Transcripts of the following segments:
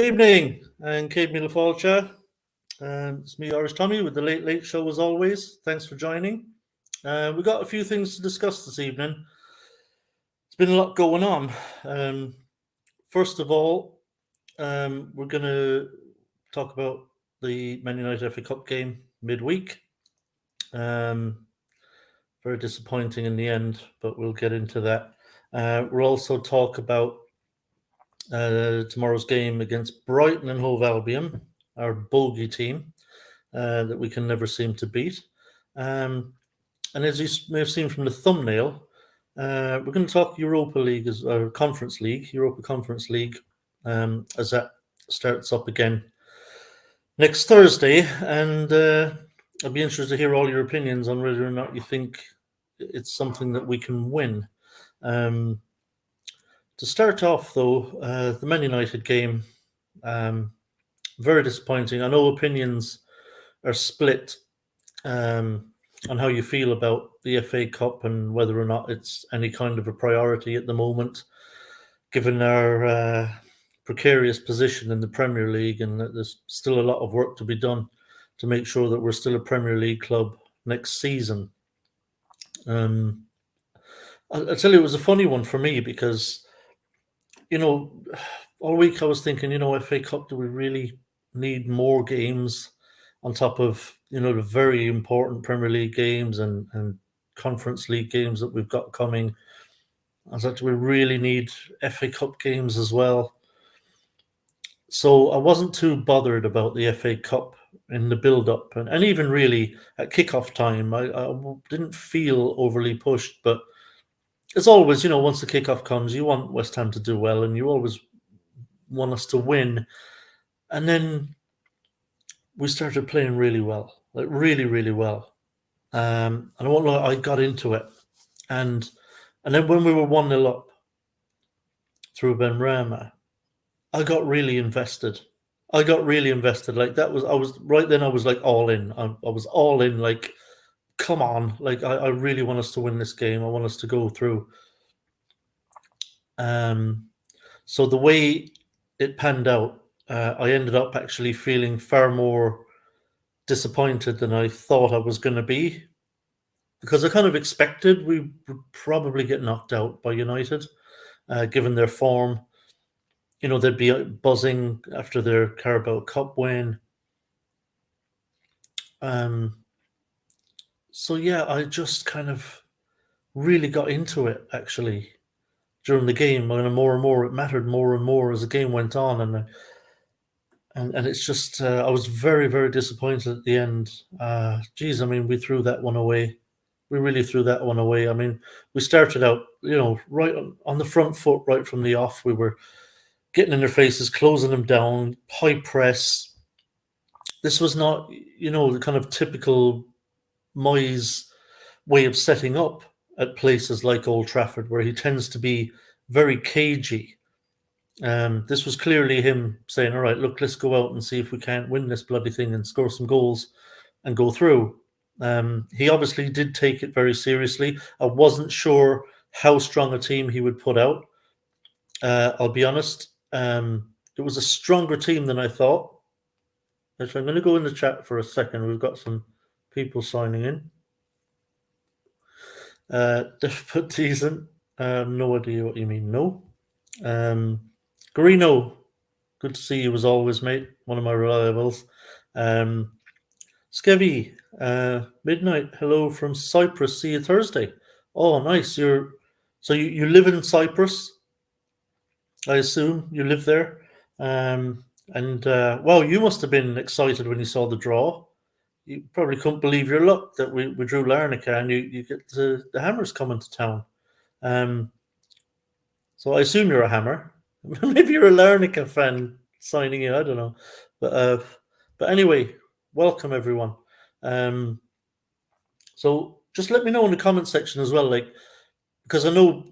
evening, and Kate Milafalcha. It's me, Irish Tommy, with the Late Late Show as always. Thanks for joining. We've got a few things to discuss this evening. There's been a lot going on. First of all, we're going to talk about the Man United FA Cup game midweek. Very disappointing in the end, but we'll get into that. We'll also talk about tomorrow's game against Brighton and Hove Albion, our bogey team that we can never seem to beat. And as you may have seen from the thumbnail, we're going to talk Europa League, Conference League, Europa Conference League, as that starts up again next Thursday. And I'd be interested to hear all your opinions on whether or not you think it's something that we can win. To start off, though, the Man United game, very disappointing. I know opinions are split on how you feel about the FA Cup and whether or not it's any kind of a priority at the moment, given our precarious position in the Premier League, and that there's still a lot of work to be done to make sure that we're still a Premier League club next season. I'll tell you, it was a funny one for me because, all week I was thinking, FA Cup, do we really need more games on top of, the very important Premier League games and Conference League games that we've got coming? I was like, do we really need FA Cup games as well? So I wasn't too bothered about the FA Cup in the build-up. And even really at kickoff time, I didn't feel overly pushed. But as always, once the kickoff comes, you want West Ham to do well and you always want us to win. And then we started playing really well, like really, really well. And I won't lie, I got into it. And then when we were 1-0 up through Benrahma, I got really invested. Like I was like all in. I was all in, like, come on. Like, I really want us to win this game. I want us to go through. So the way it panned out, I ended up actually feeling far more disappointed than I thought I was going to be, because I kind of expected we would probably get knocked out by United, given their form. They'd be buzzing after their Carabao Cup win. So yeah, I just kind of really got into it actually during the game, and more and more it mattered more and more as the game went on, and it's just I was very, very disappointed at the end. We threw that one away. We really threw that one away. I mean, we started out, right on the front foot right from the off. We were getting in their faces, closing them down, high press. This was not, the kind of typical Moyes way of setting up at places like Old Trafford, where he tends to be very cagey. This was clearly him saying, all right, look, let's go out and see if we can't win this bloody thing and score some goals and go through. He obviously did take it very seriously. I wasn't sure how strong a team he would put out. I'll be honest. It was a stronger team than I thought. So I'm going to go in the chat for a second. We've got some people signing in. But decent. No idea what you mean. No. Garino, good to see you as always, mate. One of my reliables. Skevy, midnight. Hello from Cyprus. See you Thursday. Oh, nice. You live in Cyprus, I assume. You live there. Well, you must have been excited when you saw the draw. You probably couldn't believe your luck that we drew Larnaca and you get the Hammers coming to town. So I assume you're a Hammer. Maybe you're a Larnaca fan signing in. I don't know. But anyway, welcome everyone. So just let me know in the comment section as well, because I know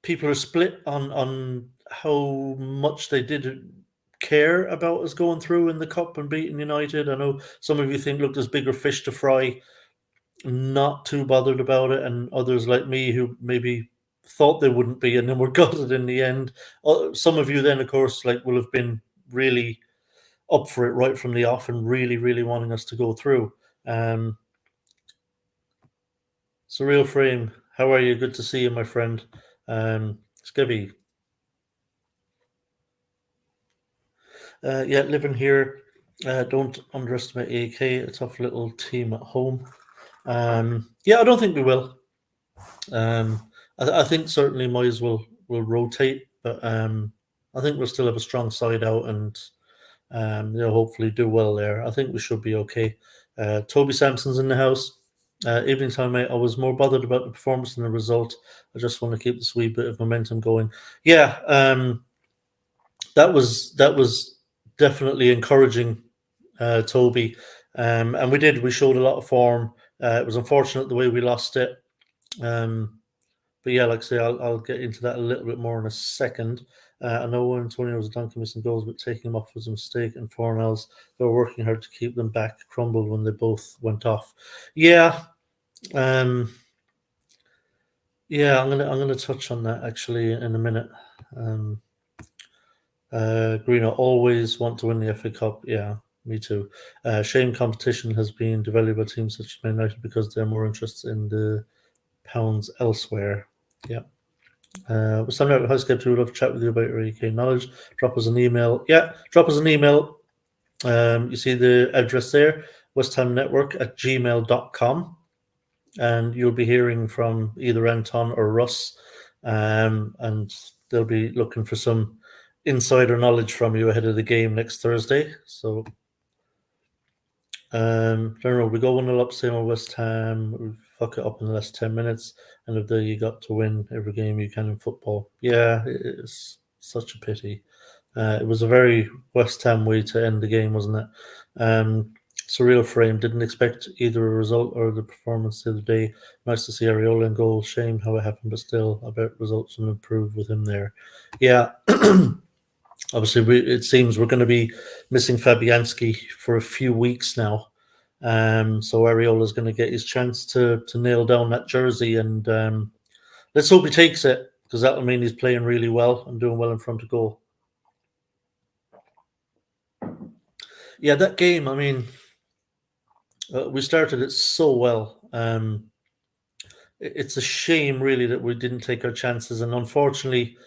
people are split on how much they did care about us going through in the cup and beating United. I know some of you think, look, there's bigger fish to fry, not too bothered about it, and others like me who maybe thought they wouldn't be, and then were gutted in the end. Some of you then, of course, like will have been really up for it right from the off and really, really wanting us to go through. Surreal Frame, how are you? Good to see you, my friend. Skibby. Yeah, living here. Don't underestimate AK, a tough little team at home. Yeah, I don't think we will. I think certainly Moyes will rotate, but I think we'll still have a strong side out and hopefully do well there. I think we should be okay. Toby Sampson's in the house. Evening time, mate. I was more bothered about the performance than the result. I just want to keep this wee bit of momentum going. Yeah, that was definitely encouraging, Toby, and we showed a lot of form. It was unfortunate the way we lost it. But yeah, like I say, I'll get into that a little bit more in a second. I know Antonio was a donkey missing goals, but taking them off was a mistake. And Fornells, they were working hard to keep them back, crumbled when they both went off. Yeah, yeah, I'm gonna touch on that actually in a minute. Greeno always want to win the FA Cup. Yeah, me too. Shame competition has been devalued by teams such as Man United because they're more interested in the pounds elsewhere. Yeah. We're sending out High Skip. We would love to chat with you about your UK knowledge. Drop us an email. Yeah, drop us an email. You see the address there, westhamnetwork@gmail.com. And you'll be hearing from either Anton or Russ. And they'll be looking for some insider knowledge from you ahead of the game next Thursday. So, general, we go 1-0 up, same old West Ham. We fuck it up in the last 10 minutes. And if you got to win every game you can in football. Yeah, it's such a pity. It was a very West Ham way to end the game, wasn't it? Surreal Frame, didn't expect either a result or the performance the other day. Nice to see Areola in goal. Shame how it happened, but still, I bet results will improve with him there. Yeah. Obviously, it seems we're going to be missing Fabianski for a few weeks now. So Areola is going to get his chance to nail down that jersey, and let's hope he takes it, because that'll mean he's playing really well and doing well in front of goal. Yeah, that game, I mean, we started it so well. It's a shame, really, that we didn't take our chances, and unfortunately,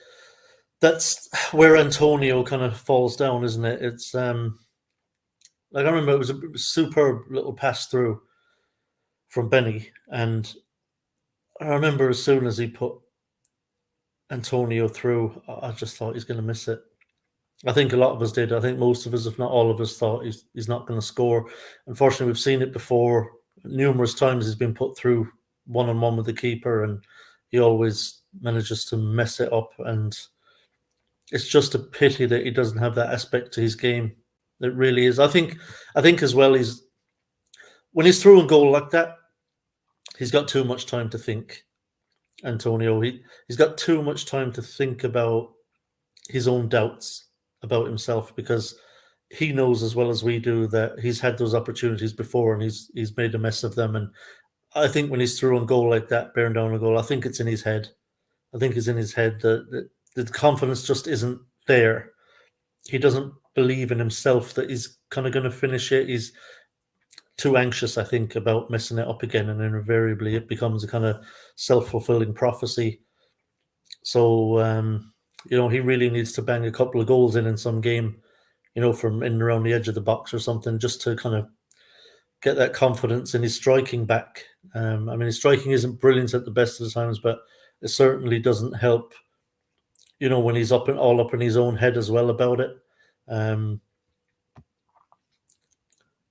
that's where Antonio kind of falls down, isn't it? It's like I remember it was a superb little pass through from Benny, and I remember as soon as he put Antonio through, I just thought he's going to miss it. I think a lot of us did. I think most of us, if not all of us, thought he's not going to score. Unfortunately, we've seen it before numerous times. He's been put through one-on-one with the keeper, and he always manages to mess it up. And it's just a pity that he doesn't have that aspect to his game. It really is. I think as well, when he's through and goal like that, he's got too much time to think. Antonio, he's got too much time to think about his own doubts about himself, because he knows as well as we do that he's had those opportunities before and he's made a mess of them. And I think when he's through on goal like that, bearing down a goal, I think it's in his head. I think it's in his head that the confidence just isn't there. He doesn't believe in himself that he's kind of going to finish it. He's too anxious, I think, about messing it up again, and invariably it becomes a kind of self-fulfilling prophecy. So he really needs to bang a couple of goals in some game, from in and around the edge of the box or something, just to kind of get that confidence in his striking back. I mean, his striking isn't brilliant at the best of the times, but it certainly doesn't help, when he's all up in his own head as well about it.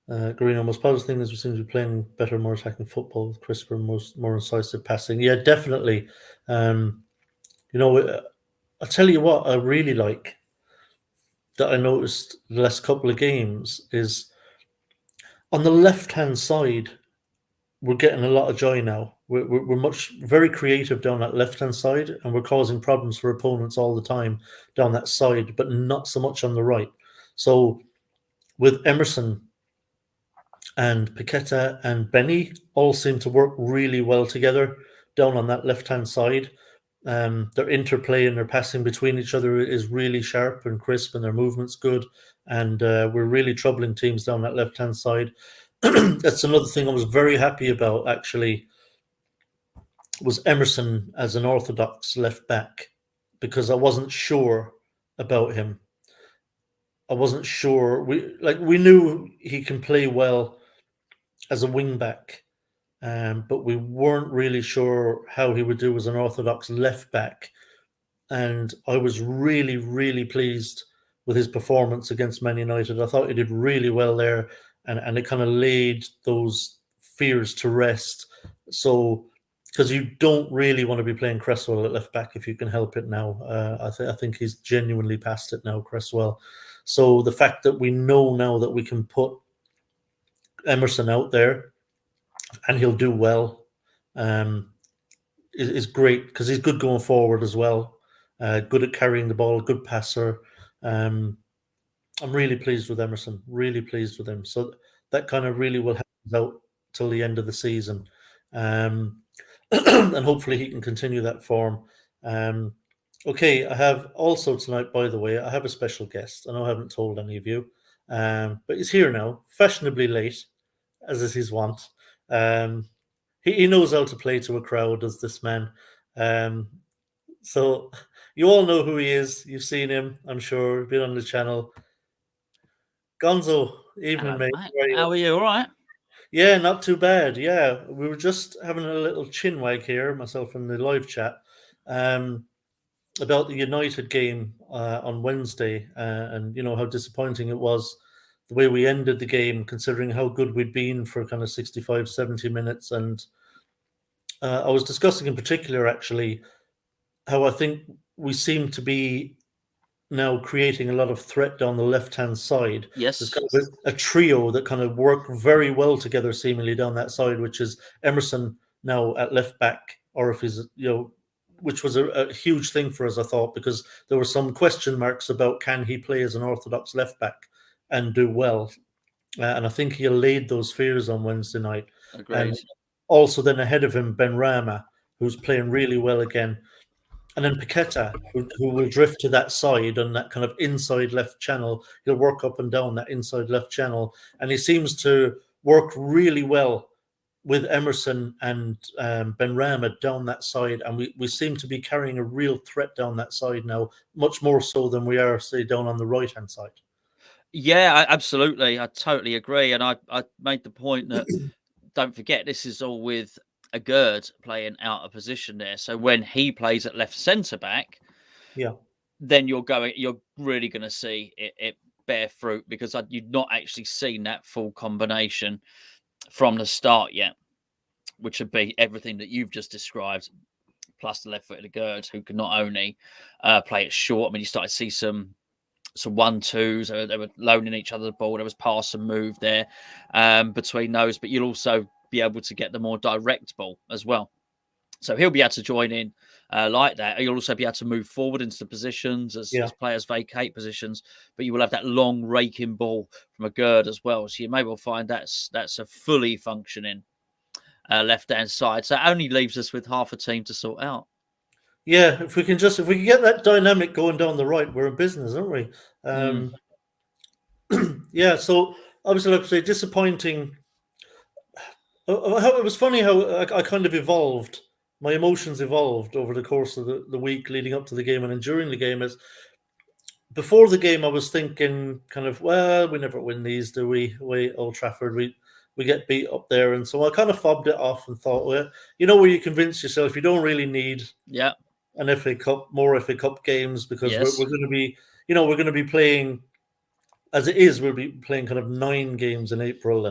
Garino, most positive thing is we seem to be playing better, more attacking football with crisper, more incisive passing. Yeah, definitely. I'll tell you what I really like that I noticed the last couple of games is on the left-hand side, we're getting a lot of joy now. We're very creative down that left-hand side, and we're causing problems for opponents all the time down that side, but not so much on the right. So with Emerson and Paqueta and Benny all seem to work really well together down on that left-hand side. Their interplay and their passing between each other is really sharp and crisp, and their movement's good. And we're really troubling teams down that left-hand side. That's another thing I was very happy about, actually, was Emerson as an orthodox left back, because I wasn't sure about him. I wasn't sure. We knew he can play well as a wing back, but we weren't really sure how he would do as an orthodox left back. And I was really, really pleased with his performance against Man United. I thought he did really well there, and it kind of laid those fears to rest. So, because you don't really want to be playing Cresswell at left back if you can help it now. I think he's genuinely past it now, Cresswell. So the fact that we know now that we can put Emerson out there and he'll do well, is great, because he's good going forward as well. Good at carrying the ball, good passer. Um, I'm really pleased with Emerson. Really pleased with him. So that kind of really will help us out till the end of the season, and hopefully he can continue that form. Okay, I have also tonight, by the way, I have a special guest. I know I haven't told any of you, but he's here now, fashionably late, as is his wont. Um, he knows how to play to a crowd, does this man. Um, so you all know who he is. You've seen him, I'm sure. Been on the channel. Gonzo, evening, Hello, mate. mate. How are you? How are you? All right? Yeah, not too bad. Yeah, we were just having a little chin wag here, myself and the live chat, um, about the United game on Wednesday, and how disappointing it was the way we ended the game, considering how good we'd been for kind of 65, 70 minutes. And I was discussing in particular, actually, how I think we seem to be now creating a lot of threat down the left-hand side. There's Yes. kind of a trio that kind of work very well together, seemingly down that side, which is Emerson now at left back, or if he's, which was a huge thing for us, I thought, because there were some question marks about can he play as an orthodox left back and do well. And I think he allayed those fears on Wednesday night. And Agreed. also then ahead of him, Ben Rama, who's playing really well again. And then Paqueta, who will drift to that side on that kind of inside left channel. He'll work up and down that inside left channel. And he seems to work really well with Emerson and Ben Rama down that side. And we seem to be carrying a real threat down that side now, much more so than we are, say, down on the right-hand side. Yeah, absolutely. I totally agree. And I made the point that don't forget this is all with a Gerd playing out of position there. So when he plays at left centre back, Yeah. then you're really going to see it bear fruit, because you've not actually seen that full combination from the start yet, which would be everything that you've just described, plus the left-footed Gerd, who can not only play it short. I mean, you started to see some 1-2s. They were loaning each other the ball. There was pass and move there between those, but you'll also be able to get the more direct ball as well. So he'll be able to join in like that. You'll also be able to move forward into the positions as players vacate positions, but you will have that long raking ball from a Gerd as well. So you may well find that's a fully functioning left-hand side. So it only leaves us with half a team to sort out. Yeah, if we can get that dynamic going down the right, we're in business, aren't we? Yeah, so obviously, like I say, disappointing. It was funny how I kind of evolved. My emotions evolved over the course of the week leading up to the game and then during the game. As before the game, I was thinking kind of, well, we never win these, do we? We Old Trafford, we get beat up there, and so I kind of fobbed it off and thought, well, where you convince yourself you don't really need an more FA Cup games, because we're going to be, we're going to be playing as it is. We'll be playing kind of 9 games in April,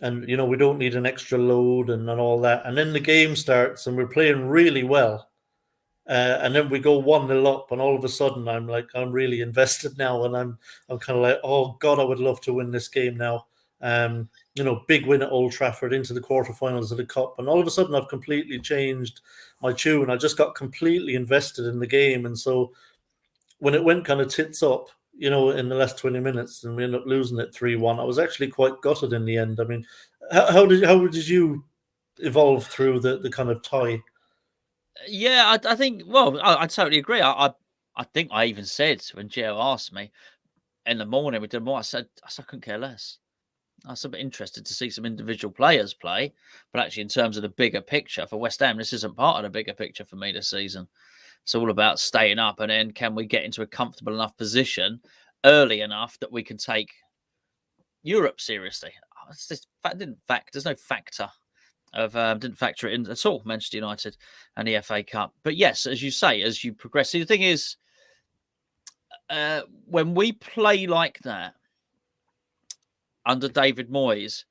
and we don't need an extra load and all that. And then the game starts and we're playing really well, and then we go 1-0 up, and all of a sudden I'm really invested now, and I'm kind of like, oh God, I would love to win this game now. Big win at Old Trafford into the quarterfinals of the cup, and all of a sudden I've completely changed my tune. I just got completely invested in the game, and so when it went kind of tits up, in the last 20 minutes, and we ended up losing it 3-1, I was actually quite gutted in the end. I mean, how did you evolve through the kind of tie? Yeah, I think. Well, I totally agree. I think I even said when Gio asked me in the morning we did more. I said I couldn't care less. I was a bit interested to see some individual players play, but actually, in terms of the bigger picture for West Ham, this isn't part of the bigger picture for me this season. It's all about staying up, and then can we get into a comfortable enough position early enough that we can take Europe seriously? It's just, there's no factor of didn't factor it in at all. Manchester United and the FA Cup, but yes, as you say, as you progress, see, the thing is, when we play like that under David Moyes,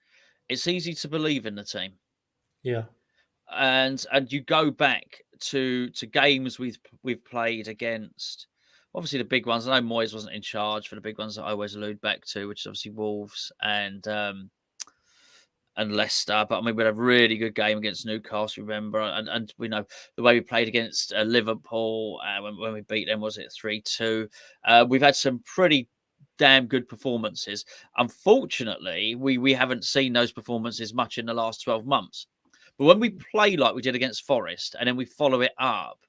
it's easy to believe in the team. Yeah. And you go back to games we've played against, obviously the big ones. I know Moyes wasn't in charge for the big ones that I always allude back to, which is obviously Wolves and Leicester. But I mean, we had a really good game against Newcastle, remember? And we know the way we played against Liverpool when we beat them, was it 3-2? We've had some pretty damn good performances. Unfortunately, we haven't seen those performances much in the last 12 months. But when we play like we did against Forest, and then we follow it up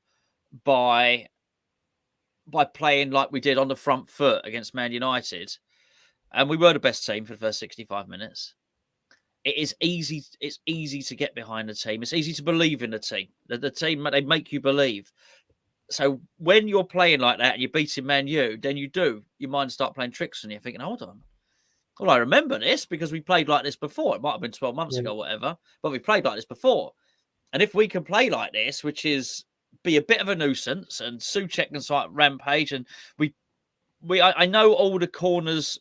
by playing like we did on the front foot against Man United, and we were the best team for the first 65 minutes. It is easy. It's easy to get behind the team. It's easy to believe in the team. The team, they make you believe. So when you're playing like that and you're beating Man U, then your mind start playing tricks on you, thinking, hold on. Well, I remember this because we played like this before. It might have been 12 months Yeah. ago, whatever, but we played like this before. And if we can play like this, which is be a bit of a nuisance, and Souček can start rampage, and I know all the corners.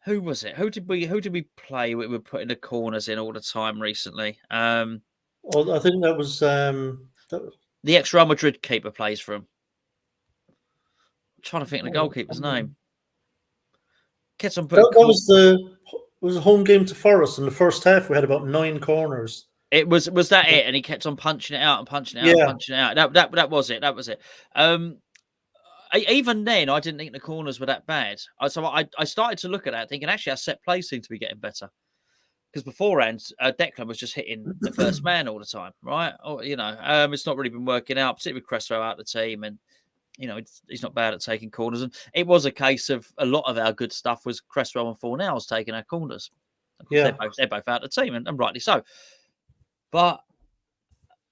Who was it? Who did we play? We were putting the corners in all the time recently. Well, I think that was The ex-Real Madrid keeper plays for him. I'm trying to think of the oh, goalkeeper's name. Gets on putting. that was a home game to Forest in the first half. We had about 9 corners. It was that it, and he kept on punching it out and punching it out and Yeah. punching it out. That was it. That was it. Even then, I didn't think the corners were that bad. So I started to look at that, thinking actually our set plays seem to be getting better. Because beforehand, Declan was just hitting the first man all the time, right? Or, it's not really been working out, particularly with Cresswell out of the team, and he's not bad at taking corners. And it was a case of a lot of our good stuff was Cresswell and Fornals taking our corners. Of course, Yeah. they're both out of the team, and rightly so. But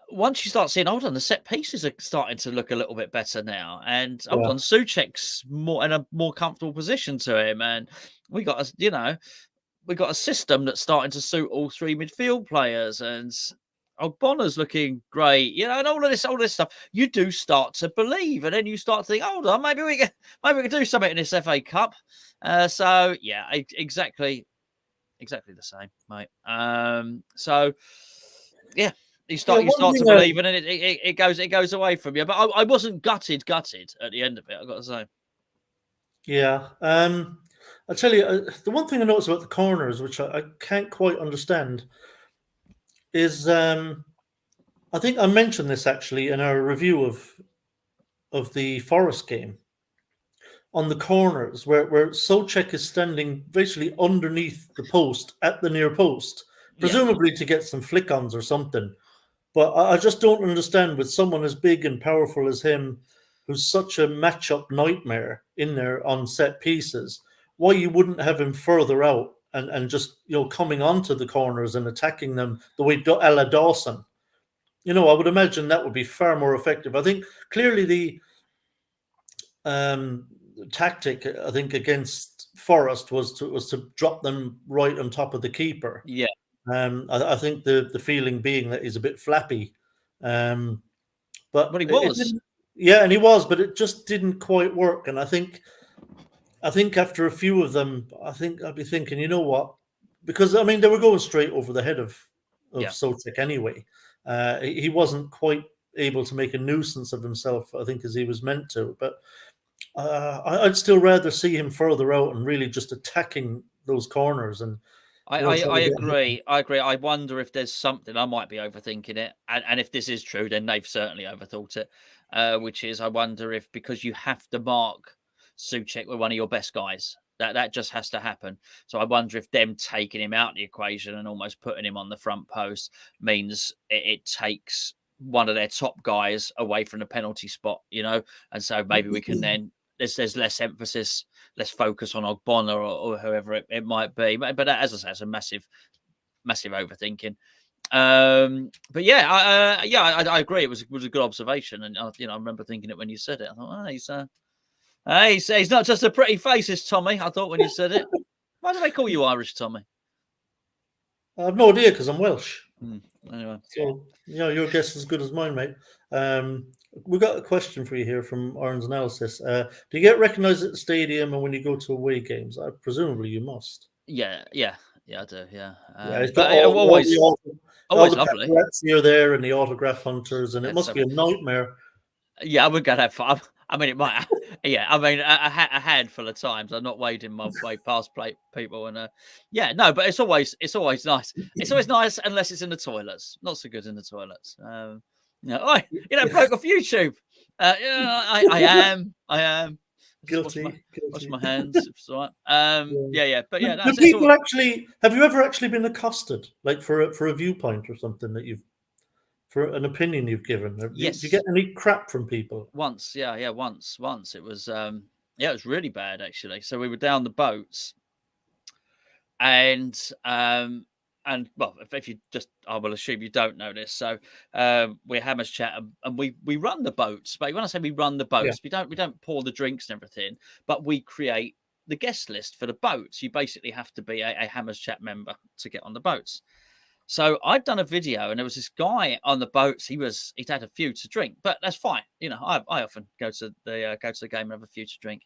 once you start seeing, hold on, the set pieces are starting to look a little bit better now, and hold Yeah. on, Souček's more in a more comfortable position to him, and we got a system that's starting to suit all 3 midfield players, and Bonner's looking great, and all of this stuff. You do start to believe, and then you start to think, hold on, maybe we can do something in this FA Cup. So yeah, exactly the same, mate. So yeah. You start One to thing believe, and then it goes away from you. But I wasn't gutted at the end of it, I've got to say. Yeah. I tell you, the one thing I noticed about the corners, which I can't quite understand, is I think I mentioned this actually in our review of the Forest game on the corners, where Souček is standing basically underneath the post at the near post, Yeah, presumably to get some flick-ons or something. But I just don't understand with someone as big and powerful as him, who's such a matchup nightmare in there on set pieces, why you wouldn't have him further out and just coming onto the corners and attacking them the way a la Dawson. I would imagine that would be far more effective. I think clearly the tactic, I think, against Forest was to drop them right on top of the keeper. yeah. I think the feeling being that he's a bit flappy, but Well, he it was. didn't. Yeah, and he was, but it just didn't quite work. And I think after a few of them, I think I'd be thinking, you know what? Because I mean, they were going straight over the head of Yeah. Souček anyway. He wasn't quite able to make a nuisance of himself, I think, as he was meant to. But I'd still rather see him further out and really just attacking those corners and I trying to get. agree. I agree. I wonder if there's something, I might be overthinking it, and if this is true, then they've certainly overthought it. Which is, I wonder if because you have to mark Souček with one of your best guys, That just has to happen. So I wonder if them taking him out of the equation and almost putting him on the front post means it takes one of their top guys away from the penalty spot, and so maybe we can then there's less emphasis, less focus on Ogbonna or whoever it might be. But as I say, it's a massive overthinking. But yeah, I agree. It was a good observation, and I remember thinking it when you said it. I thought, he's not just a pretty face, is Tommy. I thought when you said it. Why do they call you Irish, Tommy? I have no idea because I'm Welsh. Anyway, so your guess is as good as mine, mate. We've got a question for you here from Aaron's Analysis. Do you get recognised at the stadium and when you go to away games? Presumably you must. Yeah, I do. Yeah, it's but got always all the lovely. paparazzi are there and the autograph hunters, and it must be a nightmare. Yeah, I wouldn't go that far. I mean, it might. Yeah, I mean, a handful of times. I'm not wading my way past people, and no, but it's always nice. It's always nice unless it's in the toilets. Not so good in the toilets. Bloke off YouTube. I am Guilty. Wash my hands. If it's all right. But yeah. Do people actually? Have you ever actually been accosted, like for a viewpoint or something that you've? For an opinion you've given? Yes. Do you get any crap from people? Once, once. It was it was really bad actually. So we were down the boats, and well, if you just, I will assume you don't know this. So we're Hammers Chat, and we run the boats. But when I say we run the boats, we don't pour the drinks and everything, but we create the guest list for the boats. You basically have to be a Hammers Chat member to get on the boats. So I'd done a video, and there was this guy on the boats. He'd had a few to drink, but that's fine. I often go to the game and have a few to drink.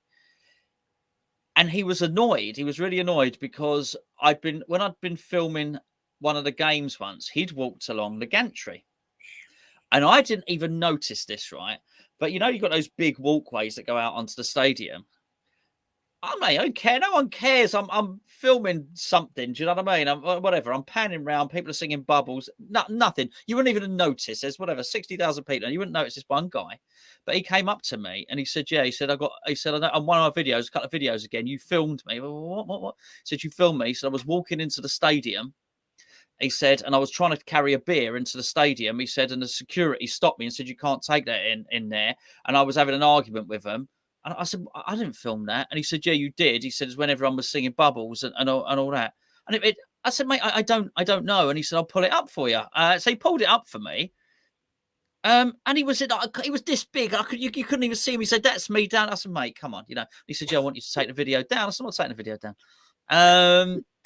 And he was annoyed. He was really annoyed because when I'd been filming one of the games once, he'd walked along the gantry, and I didn't even notice this, right? But you've got those big walkways that go out onto the stadium. I don't care. No one cares. I'm filming something. Do you know what I mean? Whatever. I'm panning around. People are singing Bubbles. Nothing. You wouldn't even notice. There's 60,000 people, and you wouldn't notice this one guy. But he came up to me and he said, "Yeah." He said, "I know on one of my videos, a couple of videos again. You filmed me." What? He said, "You filmed me." He said, "I was walking into the stadium." He said, "And I was trying to carry a beer into the stadium." He said, "And the security stopped me and said you can't take that in there." And I was having an argument with them. And I said, "I didn't film that." And he said, "Yeah, you did." He said, "It's when everyone was singing Bubbles and all that." And I said, "Mate, I don't know." And he said, "I'll pull it up for you." So he pulled it up for me. And he was this big. You couldn't even see him. He said, "That's me down." I said, "Mate, come on." He said, "Yeah, I want you to take the video down." I said, "I'm not taking the video down."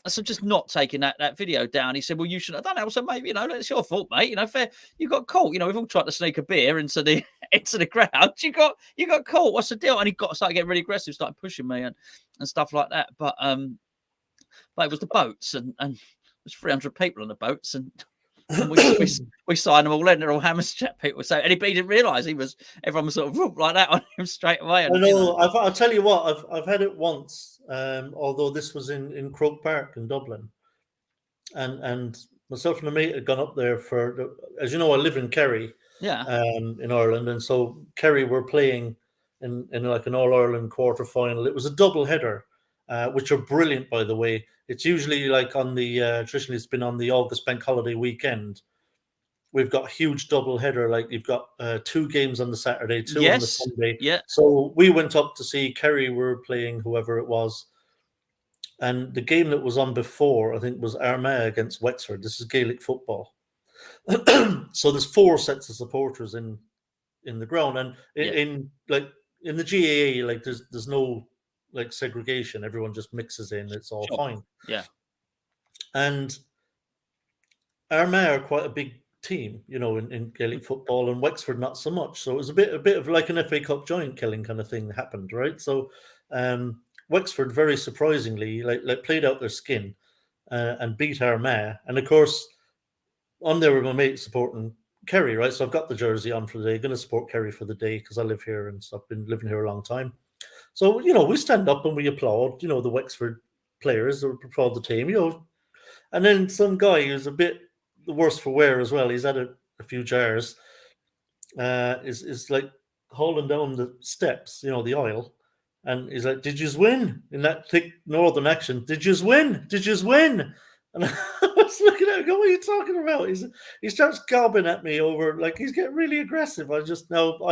I said, "Just not taking that video down." He said, "Well, you should have done it." I said, "Maybe, it's your fault, mate. Fair. You got caught. We've all tried to sneak a beer into the crowd. You got caught. What's the deal?" And he started getting really aggressive, started pushing me and stuff like that. But it was the boats, and there's 300 people on the boats, and we signed them all in. They're all Hammers Chat people. So he didn't realise everyone was sort of like that on him straight away. And, I know. I'll tell you what. I've had it once. Although this was in Croke Park in Dublin, and myself and a mate had gone up there as you know, I live in Kerry, in Ireland, and so Kerry were playing in like an All Ireland quarter final. It was a double header, which are brilliant, by the way. It's usually like on the traditionally it's been on the August bank holiday weekend. We've got a huge double header. Like you've got 2 games on the Saturday, 2 on the Sunday. Yeah. So we went up to see Kerry were playing whoever it was. And the game that was on before, I think, was Armagh against Wexford. This is Gaelic football. So there's 4 sets of supporters in the ground, and in the GAA, like there's no like segregation. Everyone just mixes in. It's all fine. Yeah. And Armagh are quite a big team, in Gaelic football, and Wexford not so much. So it was a bit of like an FA Cup giant killing kind of thing happened, right? So Wexford, very surprisingly, like played out their skin and beat Armagh. And of course, I'm there with my mate supporting Kerry, right? So I've got the jersey on for the day. Going to support Kerry for the day because I live here and so I've been living here a long time. So we stand up and we applaud. The Wexford players applaud the team. And then some guy who's a bit the worse for wear as well. He's had a few jars. Is like hauling down the steps, the aisle. And he's like, "Did yous win?" In that thick northern accent, "Did yous win? Did yous win?" And I was looking at him, going, "What are you talking about?" He starts gobbing at me over, like, he's getting really aggressive. I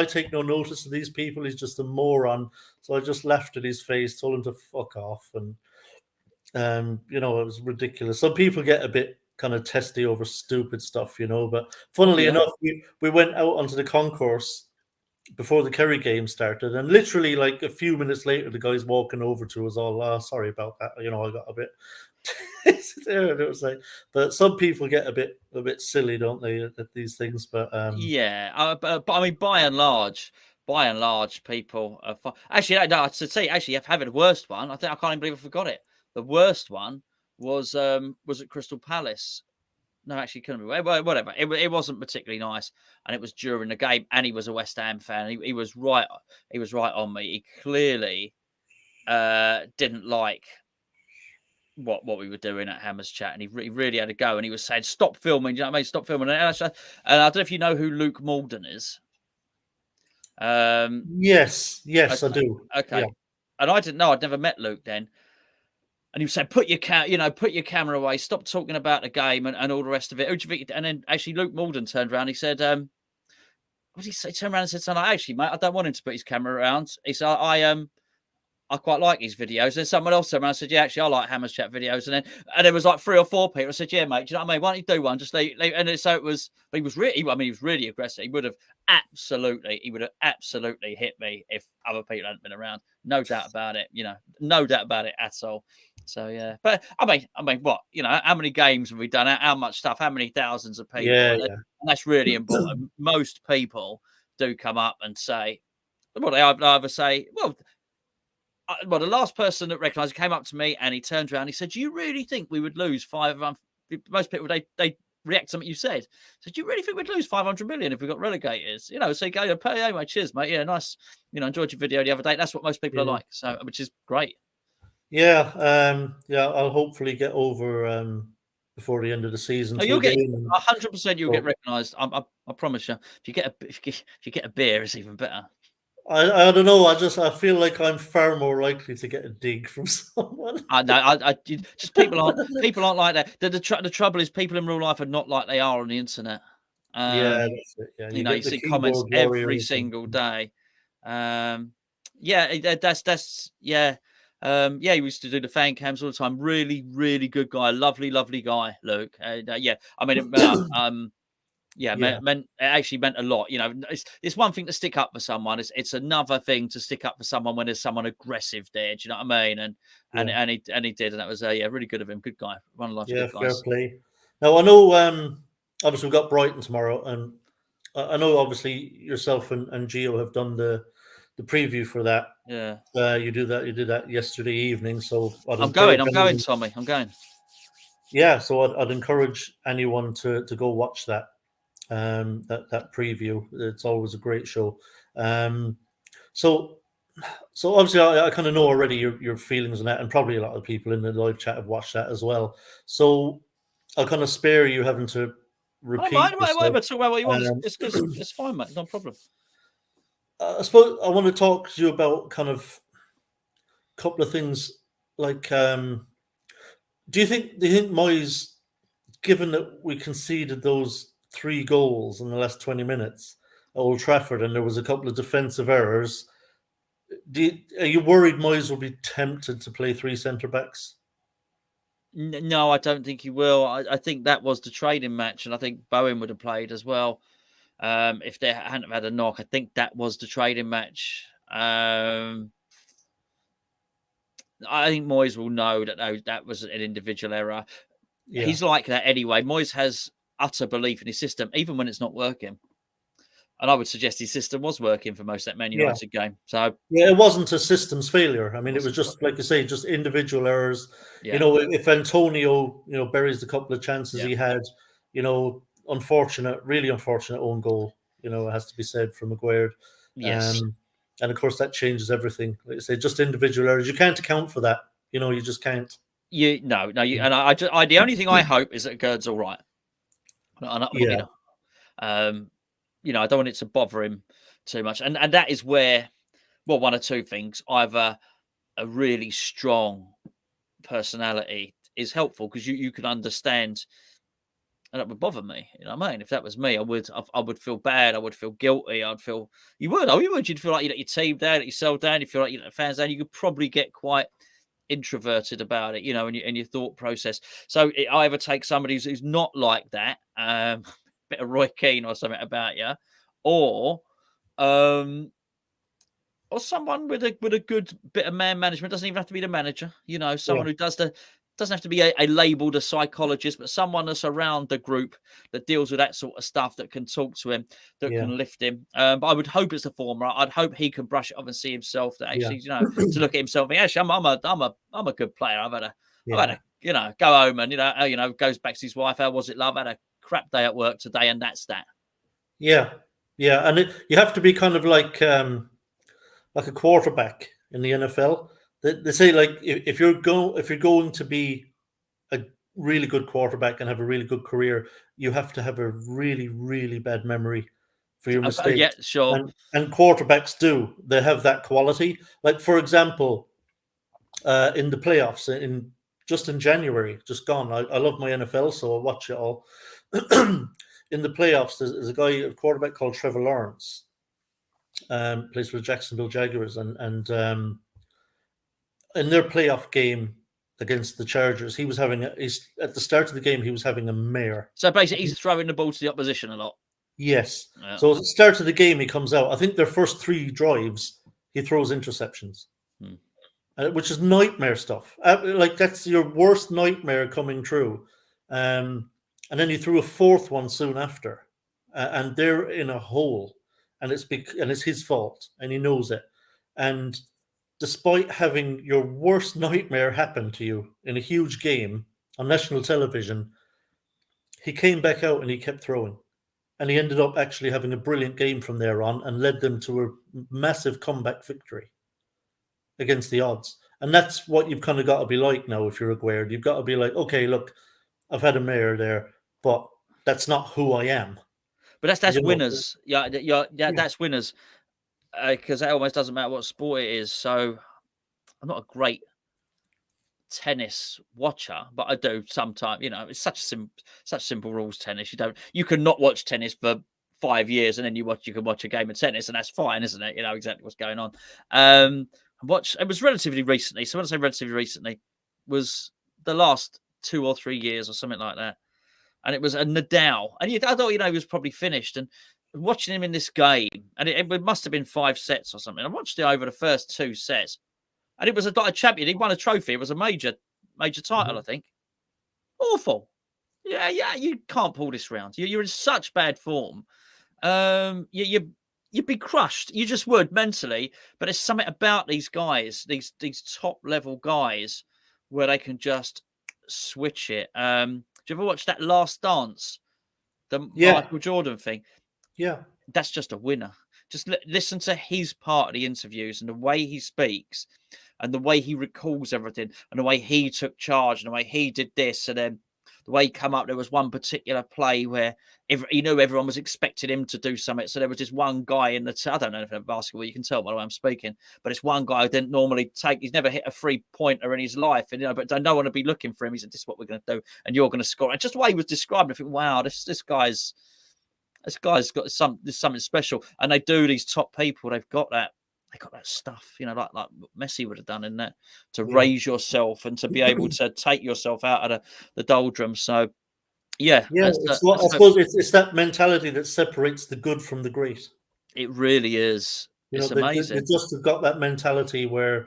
take no notice of these people. He's just a moron. So I just laughed at his face, told him to fuck off, and it was ridiculous. Some people get a bit kind of testy over stupid stuff, But Oh funnily yeah. enough, we went out onto the concourse before the Kerry game started, and literally like a few minutes later, the guy's walking over to us all. Oh, sorry about that. I got a bit there, and it was like, but some people get a bit silly, don't they, at these things? But yeah, but I mean, by and large, people are actually. No, to say actually, I've had the worst one. I can't even believe I forgot it. The worst one was at Crystal Palace. No, actually, couldn't be. Well, whatever. It wasn't particularly nice, and it was during the game. And he was a West Ham fan. He was right. He was right on me. He clearly didn't like what we were doing at Hammers Chat, and he really had to go. And he was saying, "Stop filming." Do you know what I mean? Stop filming. And I don't know if you know who Luke Malden is. yes, I Okay, do. okay. Yeah, And I didn't know. I'd never met Luke then. And he said, put your camera away. Stop talking about the game and all the rest of it. Who do you think? And then actually Luke Malden turned around. He said, what did he say? He turned around and said something like, actually, mate, I don't want him to put his camera around. He said, I quite like his videos. And someone else turned around and said, yeah, actually, I like Hammers Chat videos. And there was like 3 or 4 people. I said, yeah, mate, do you know what I mean? Why don't you do one? Just leave. And so it was, but he was really aggressive. He would have absolutely hit me if other people hadn't been around. No doubt about it. No doubt about it at all. So yeah, but I mean, what, how many games have we done? How much stuff? How many thousands of people? yeah, And that's really important. Most people do come up and say, well, they either say, well, the last person that recognised came up to me and he turned around. And he said, "Do you really think we would lose 500?" Most people they react to something you said. So, do you really think we'd lose 500 million if we got relegated? So you go, "Hey, mate, cheers, mate. Yeah, nice. Enjoyed your video the other day." That's what most people are like. So, which is great. Yeah, I'll hopefully get over before the end of the season Oh, to a you'll get game. 100%. You'll get recognised. I promise you. If you get a beer, it's even better. I don't know. I feel like I'm far more likely to get a dig from someone. I just people aren't like that. The trouble is people in real life are not like they are on the internet. Yeah, that's it. Yeah, You get the see comments keyboard every warriors. single day. Yeah, that's yeah. Yeah, he used to do the fan cams all the time. Really, really good guy. Lovely, lovely guy, Luke. Yeah, I mean, yeah, Yeah, it actually meant a lot. It's one thing to stick up for someone. It's another thing to stick up for someone when there's someone aggressive there. Do you know what I mean? And he did, and that was really good of him. Good guy, one of life's yeah, good fair guys. play. Now I know. Obviously, we've got Brighton tomorrow, and I know obviously yourself and Gio have done the preview for that. Yeah, You did that yesterday evening. So I'm going, Tommy. I'm going. Yeah, so I'd encourage anyone to go watch that. That preview. It's always a great show. So obviously I kind of know already your feelings on that, and probably a lot of people in the live chat have watched that as well. So I'll kind of spare you having to I don't repeat mind. yourself. Whatever. Talk about what you want. Um, It's fine, mate. No problem. I suppose I want to talk to you about kind of a couple of things. Like, do you think Moyes, given that we conceded those 3 goals in the last 20 minutes at Old Trafford, and there was a couple of defensive errors, are you worried Moyes will be tempted to play 3 centre backs? No, I don't think he will. I think that was the trading match, and I think Bowen would have played as well. If they hadn't had a knock, I think that was the trading match. I think Moyes will know that was an individual error. Yeah, He's like that anyway. Moyes has utter belief in his system, even when it's not working. And I would suggest his system was working for most of that Man yeah, United game. So yeah. It wasn't a systems failure. I mean, it was just like you say, just individual errors. yeah, If Antonio, buries the couple of chances yeah, he had, really unfortunate own goal. It has to be said from Maguire. yes. And of course that changes everything. Like I say, just individual errors. You can't account for that. You just can't. No. And the only thing I hope is that Gerd's all right. Yeah, I don't want it to bother him too much. And that is where Well, one or two things. Either a really strong personality is helpful because you can understand, and that would bother me. You know what I mean? If that was me, I would feel bad. I would feel guilty. I'd feel you would. Oh, you would. You'd feel like you let your team down, let yourself down. You feel like you let the fans down. You could probably get quite introverted about it, in your thought process. So it either takes somebody who's not like that, bit of Roy Keane or something about you, or um, or someone with a good bit of man management. Doesn't even have to be the manager, Yeah, someone who doesn't have to be a labeled a psychologist, but someone that's around the group that deals with that sort of stuff, that can talk to him, that yeah, can lift him. But I would hope it's the former. I'd hope he can brush it off and see himself that yeah, actually, to look at himself and think, actually, I'm a good player. I've had yeah, a, go home and goes back to his wife. How was it, love? I had a crap day at work today, and that's that. yeah, yeah. And you have to be kind of like a quarterback in the NFL. They say like if you're going to be a really good quarterback and have a really good career, you have to have a really, really bad memory for your Yeah, mistakes. sure. And quarterbacks do. They have that quality. Like for example, in the playoffs in January, just gone. I love my NFL, so I watch it all. In the playoffs, there's a quarterback called Trevor Lawrence, plays for the Jacksonville Jaguars, and in their playoff game against the Chargers, he's at the start of the game he was having a mare. So basically, he's throwing the ball to the opposition a lot. Yes. Yeah. So at the start of the game he comes out. I think their first three drives he throws interceptions, which is nightmare stuff. Like that's your worst nightmare coming true. And then he threw a fourth one soon after, and they're in a hole, and it's his fault, and he knows it. And despite having your worst nightmare happen to you in a huge game on national television, he came back out and he kept throwing. And he ended up actually having a brilliant game from there on and led them to a massive comeback victory against the odds. And that's what you've kind of got to be like now if you're Aguerd. You've got to be like, okay, look, I've had a mayor there, but that's not who I am. But that's You know? winners. Yeah, that's winners. Because it almost doesn't matter what sport it is. So I'm not a great tennis watcher, but I do sometimes. It's such simple rules. Tennis. You can not watch tennis for 5 years, and then you can watch a game of tennis, and that's fine, isn't it? You know exactly what's going on. It was relatively recently. So when I say relatively recently, was the last 2 or 3 years or something like that. And it was a Nadal, and I thought he was probably finished. And watching him in this game, and it must have been 5 sets or something. I watched it over the first 2 sets, and it was a champion. He won a trophy. It was a major title, I think. Awful. Yeah, you can't pull this round. You're in such bad form. You'd be crushed. You just would mentally. But there's something about these guys, these top level guys, where they can just switch it. Do you ever watch that Last Dance, the Michael Jordan thing? Yeah. That's just a winner. Just listen to his part of the interviews and the way he speaks and the way he recalls everything and the way he took charge and the way he did this. And then the way he come up, there was one particular play where he knew everyone was expecting him to do something. So there was this one guy in the I don't know if in basketball, you can tell by the way I'm speaking, but it's one guy who didn't normally he's never hit a 3-pointer in his life. And, but I don't want to be looking for him. He said, this is what we're going to do. And you're going to score. And just the way he was described, I think, wow, this guy's got something special. And they do, these top people, they've got that stuff, like Messi would have done in that, to raise yourself and to be able to take yourself out of the doldrums. So, I suppose it's that mentality that separates the good from the great. It really is. It's amazing. They just have got that mentality where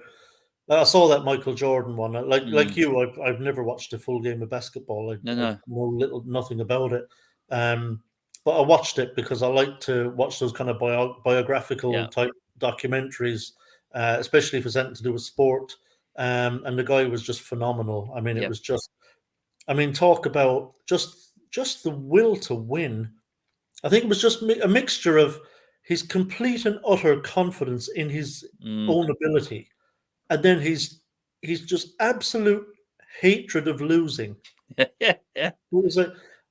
I saw that Michael Jordan one. Like you, I've never watched a full game of basketball. I know nothing about it. But I watched it because I like to watch those kind of biographical type documentaries, especially if it's anything to do with sport. And the guy was just phenomenal. I mean, it was just, talk about just the will to win. I think it was just a mixture of his complete and utter confidence in his own ability, and then his just absolute hatred of losing.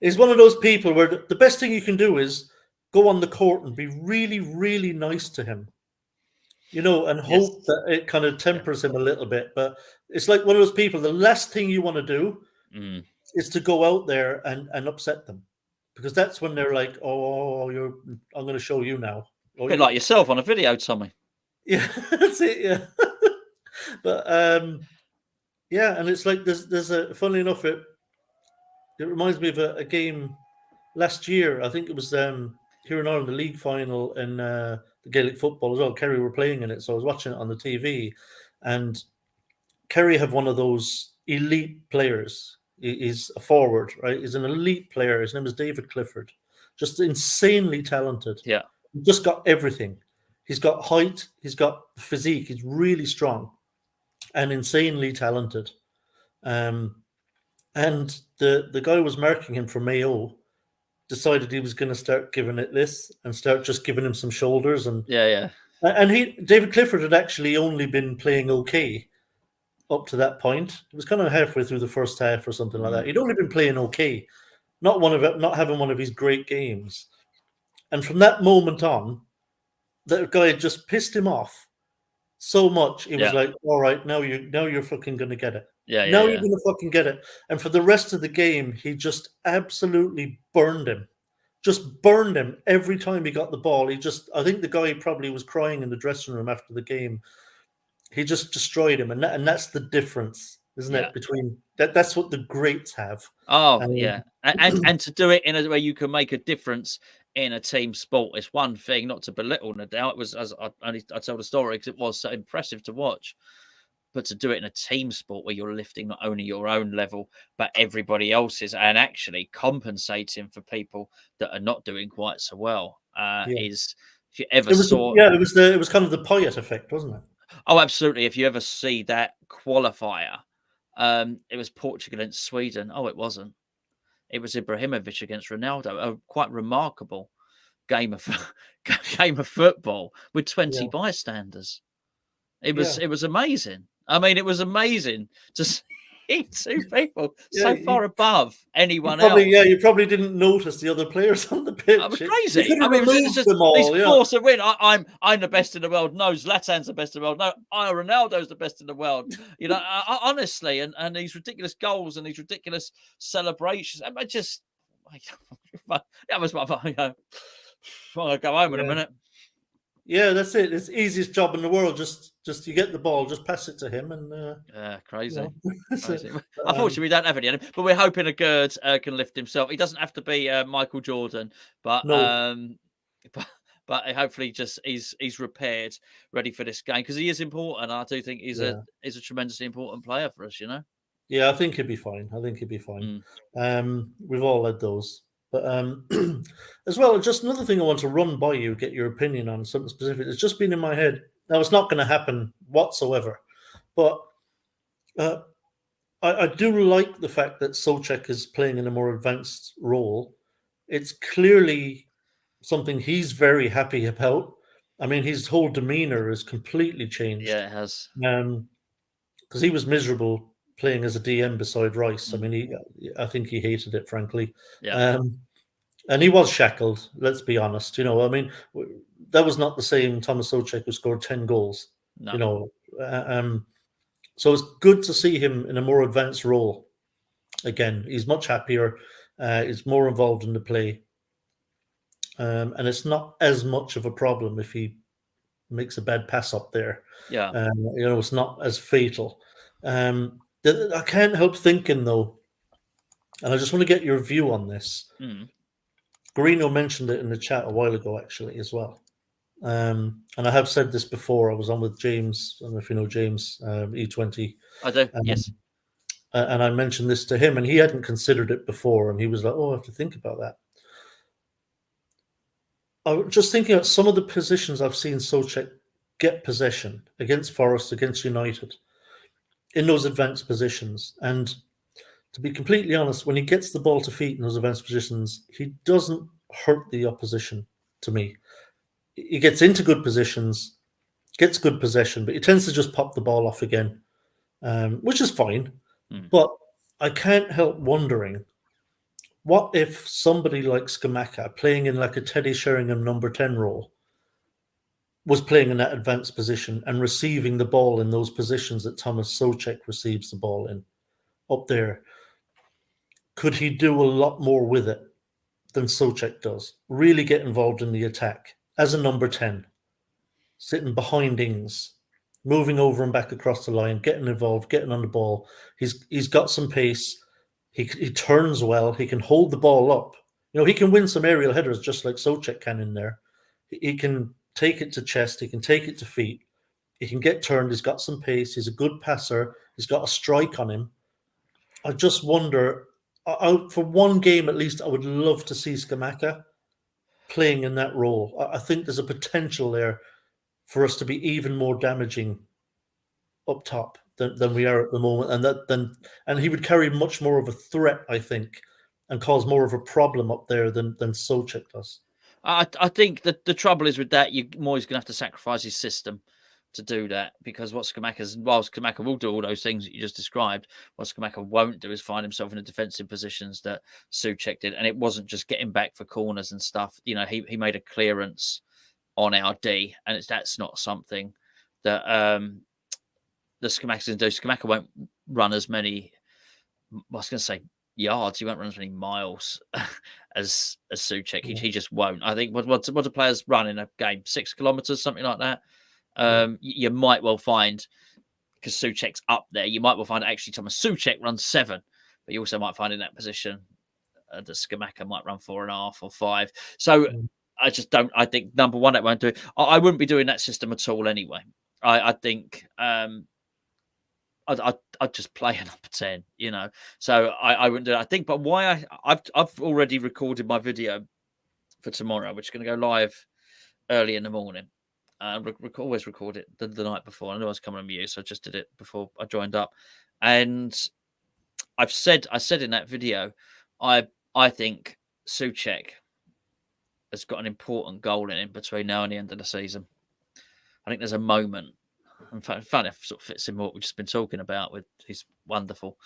He's one of those people where the best thing you can do is go on the court and be really, really nice to him. and hope Yes. that it kind of tempers him a little bit. But it's like one of those people, the last thing you want to do Mm. is to go out there and upset them. Because that's when they're like, "Oh, I'm going to show you now." Or Bit like yourself on a video, Tommy. yeah, that's it. Yeah, but yeah, and it's like there's a funnily enough, it reminds me of a game last year. I think it was here in Ireland, the league final in the Gaelic football as well. Kerry were playing in it, so I was watching it on the TV, and Kerry have one of those elite players. He's a forward, right? He's an elite player. His name is David Clifford. Just insanely talented. Yeah. Just got everything. He's got height. He's got physique. He's really strong and insanely talented. And the guy was marking him for Mayo. Decided he was going to start giving it this and start just giving him some shoulders Yeah. and David Clifford had actually only been playing okay up to that point. It was kind of halfway through the first half or something like that. He'd only been playing okay, not having one of his great games. And from that moment on, that guy had just pissed him off so much. He was like, "All right, now you're fucking gonna get it. Now you're gonna fucking get it." And for the rest of the game, he just absolutely burned him. Just burned him every time he got the ball. I think the guy probably was crying in the dressing room after the game. He just destroyed him, and that's the difference, isn't Yeah. it? Between that's what the greats have. Oh, yeah. And to do it in a way you can make a difference in a team sport is one thing, not to belittle Nadal. It was, as I told a story because it was so impressive to watch. But to do it in a team sport where you're lifting not only your own level, but everybody else's, and actually compensating for people that are not doing quite so well, is, if you ever saw. It was kind of the Poyet effect, wasn't it? Oh, absolutely. If you ever see that qualifier, it was Portugal against Sweden. Oh, it wasn't. It was Ibrahimovic against Ronaldo. A quite remarkable game of game of football with 20 Yeah, bystanders. It yeah, was amazing. I mean, it was amazing to see two people yeah. so far above anyone You probably didn't notice the other players on the It was pitch. You crazy. could I have mean, it was removed just them these all. Yeah, force of win. I'm the best in the world. No, Zlatan's the best in the world. No, Ronaldo's the best in the world. Honestly, and these ridiculous goals and these ridiculous celebrations. I just, that was my. I'm gonna go home in a minute. Yeah, that's it. It's the easiest job in the world. Just you get the ball, just pass it to him, and Crazy. Crazy. But, Unfortunately, we don't have any, but we're hoping a Gerd can lift himself. He doesn't have to be Michael Jordan, but no, but hopefully, just he's repaired, ready for this game because he is important. I do think he's a tremendously important player for us. Yeah, I think he'd be fine. We've all had those. But as well, just another thing I want to run by you, get your opinion on something specific. It's just been in my head. Now, it's not going to happen whatsoever. But I do like the fact that Souček is playing in a more advanced role. It's clearly something he's very happy about. I mean, his whole demeanor has completely changed. Yeah, it has. Because he was miserable playing as a DM beside Rice. I mean, I think he hated it, frankly. Yeah. And he was shackled. Let's be honest. I mean, that was not the same Thomas Souček who scored 10 goals. No. So it's good to see him in a more advanced role. Again, he's much happier. He's more involved in the play. And it's not as much of a problem if he makes a bad pass up there. Yeah. It's not as fatal. I can't help thinking, though, and I just want to get your view on this. Guarino mentioned it in the chat a while ago, actually, as well. And I have said this before. I was on with James. I don't know if you know James, E20. I do, yes. And I mentioned this to him, and he hadn't considered it before. And he was like, "Oh, I have to think about that." I was just thinking about some of the positions I've seen Souček get possession against Forest, against United, in those advanced positions. And to be completely honest, when he gets the ball to feet in those advanced positions, he doesn't hurt the opposition to me. He gets into good positions, gets good possession, but he tends to just pop the ball off again, which is fine. But I can't help wondering, what if somebody like Skamaka playing in like a Teddy Sheringham number 10 role was playing in that advanced position and receiving the ball in those positions that Thomas Souček receives the ball in up there, could he do a lot more with it than Souček does? Really get involved in the attack as a number 10, sitting behind Ings, moving over and back across the line, getting involved, getting on the ball. He's got some pace. He turns well. He can hold the ball up. He can win some aerial headers just like Souček can in there. He can take it to chest. He can take it to feet. He can get turned. He's got some pace. He's a good passer. He's got a strike on him. I just wonder, for one game at least, I would love to see Scamacca playing in that role. I think there's a potential there for us to be even more damaging up top than we are at the moment, and he would carry much more of a threat, I think, and cause more of a problem up there than Souček does. I think that the trouble is with that, you're always going to have to sacrifice his system to do that, because while Scamacca will do all those things that you just described, what Scamacca won't do is find himself in the defensive positions that Souček did, and it wasn't just getting back for corners and stuff. He made a clearance on our D, and that's not something that the Scamacca's going to do. Scamacca won't run as many, I was going to say yards, he won't run as many miles as Souček. He just won't. I think what do players run in a game? 6 kilometers, something like that. You might well find, because Souček's up there, you might well find actually Thomas Souček runs 7, but you also might find in that position that Scamacca might run 4.5 or 5. So I just don't. I think number one, that won't do it. I wouldn't be doing that system at all anyway. I think I'd just play a number 10, So I wouldn't do it. I think, but why I've already recorded my video for tomorrow, which is going to go live early in the morning. Always record it the night before. I know I was coming on you, so I just did it before I joined up. And I said in that video, I think Souček has got an important goal in him between now and the end of the season. I think there's a moment. In fact, it sort of fits in what we've just been talking about with these wonderful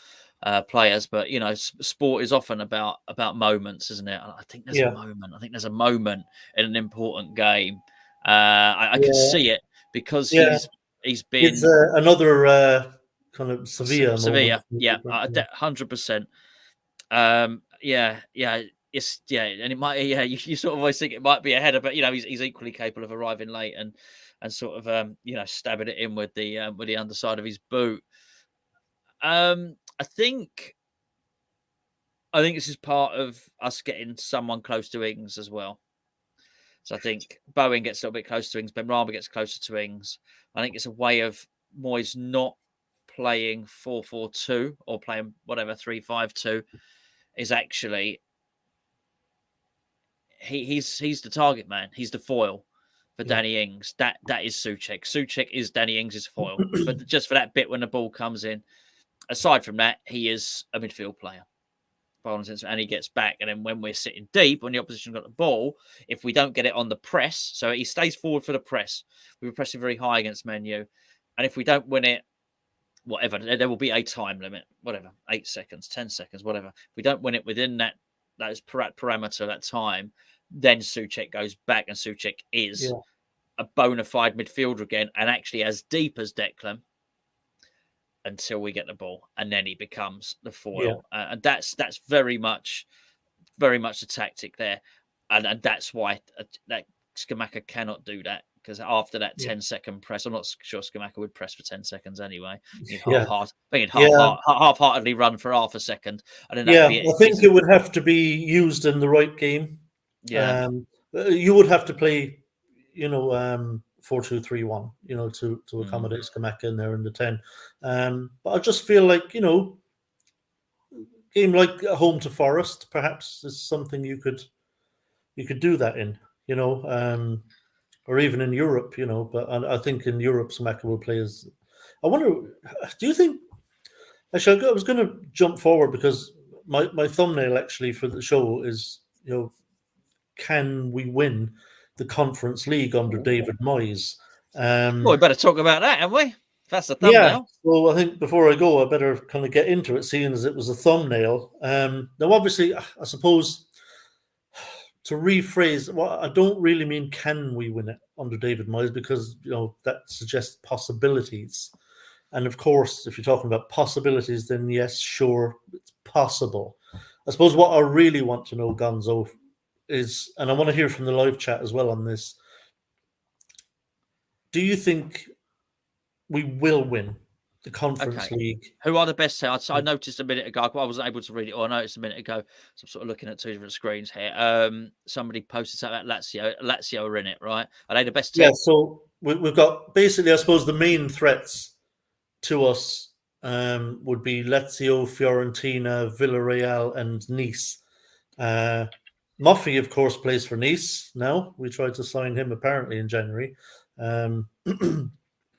players. But sport is often about moments, isn't it? I think there's a moment. I think there's a moment in an important game. I can see it because he's been. It's another kind of Sevilla. Moment. 100%. It's and it might. You sort of always think it might be a header, but he's equally capable of arriving late and sort of stabbing it in with the underside of his boot. I think this is part of us getting someone close to Ings as well. So I think Bowen gets a little bit close to Ings, Benrahma gets closer to Ings. I think it's a way of Moyes not playing 4-4-2 or playing whatever 3-5-2 is actually he's the target man. He's the foil for Danny Ings. That is Souček. Souček is Danny Ings' foil. But just for that bit when the ball comes in. Aside from that, he is a midfield player. And he gets back. And then when we're sitting deep, when the opposition got the ball, if we don't get it on the press, so he stays forward for the press. We were pressing very high against Man U. And if we don't win it, whatever, there will be a time limit, whatever, 8 seconds, 10 seconds, whatever. If we don't win it within that parameter, that time, then Souček goes back, and Souček is a bona fide midfielder again, and actually as deep as Declan until we get the ball, and then he becomes the foil. And that's very much the tactic there, and that's why that Scamacca cannot do that. Because after that 10-second press, I'm not sure Scamacca would press for 10 seconds anyway. Half-heartedly run for half a second. And then I think it would have to be used in the right game. Yeah, you would have to play, 4-2-3-1, to accommodate Scamacca in there in the 10. But I just feel like, game like home to Forest perhaps is something you could do that in, or even in Europe, but I think in Europe, Scamacca will play as. I wonder, do you think? Actually, I was going to jump forward because my thumbnail actually for the show is, can we win the Conference League under David Moyes? Well, we better talk about that, haven't we? That's the thumbnail. Yeah. So I think before I go, I better kind of get into it, seeing as it was a thumbnail. Now, obviously, I suppose to rephrase, well, I don't really mean can we win it under David Moyes, because that suggests possibilities. And of course, if you're talking about possibilities, then yes, sure, it's possible. I suppose what I really want to know, Gonzo, is, and I want to hear from the live chat as well on this. Do you think we will win the Conference League? Who are the best teams? I noticed a minute ago. I wasn't able to read it, or I noticed a minute ago. So I'm sort of looking at two different screens here. Somebody posted something about Lazio. Lazio are in it, right? Are they the best team? Yeah. So we've got basically, I suppose, the main threats to us would be Lazio, Fiorentina, Villarreal, and Nice. Muffy, of course, plays for Nice now. We tried to sign him apparently in January.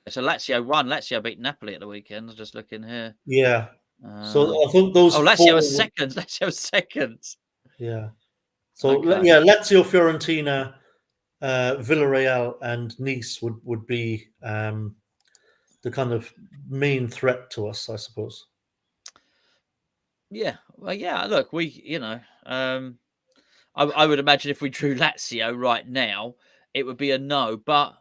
So Lazio won. Lazio beat Napoli at the weekend. I'm just looking here. Yeah. So I think those Lazio was second. Lazio was second. Yeah. So yeah, Lazio, Fiorentina, Villarreal, and Nice would be the kind of main threat to us, I suppose. Yeah. Well, yeah. Look, I would imagine if we drew Lazio right now, it would be a no. But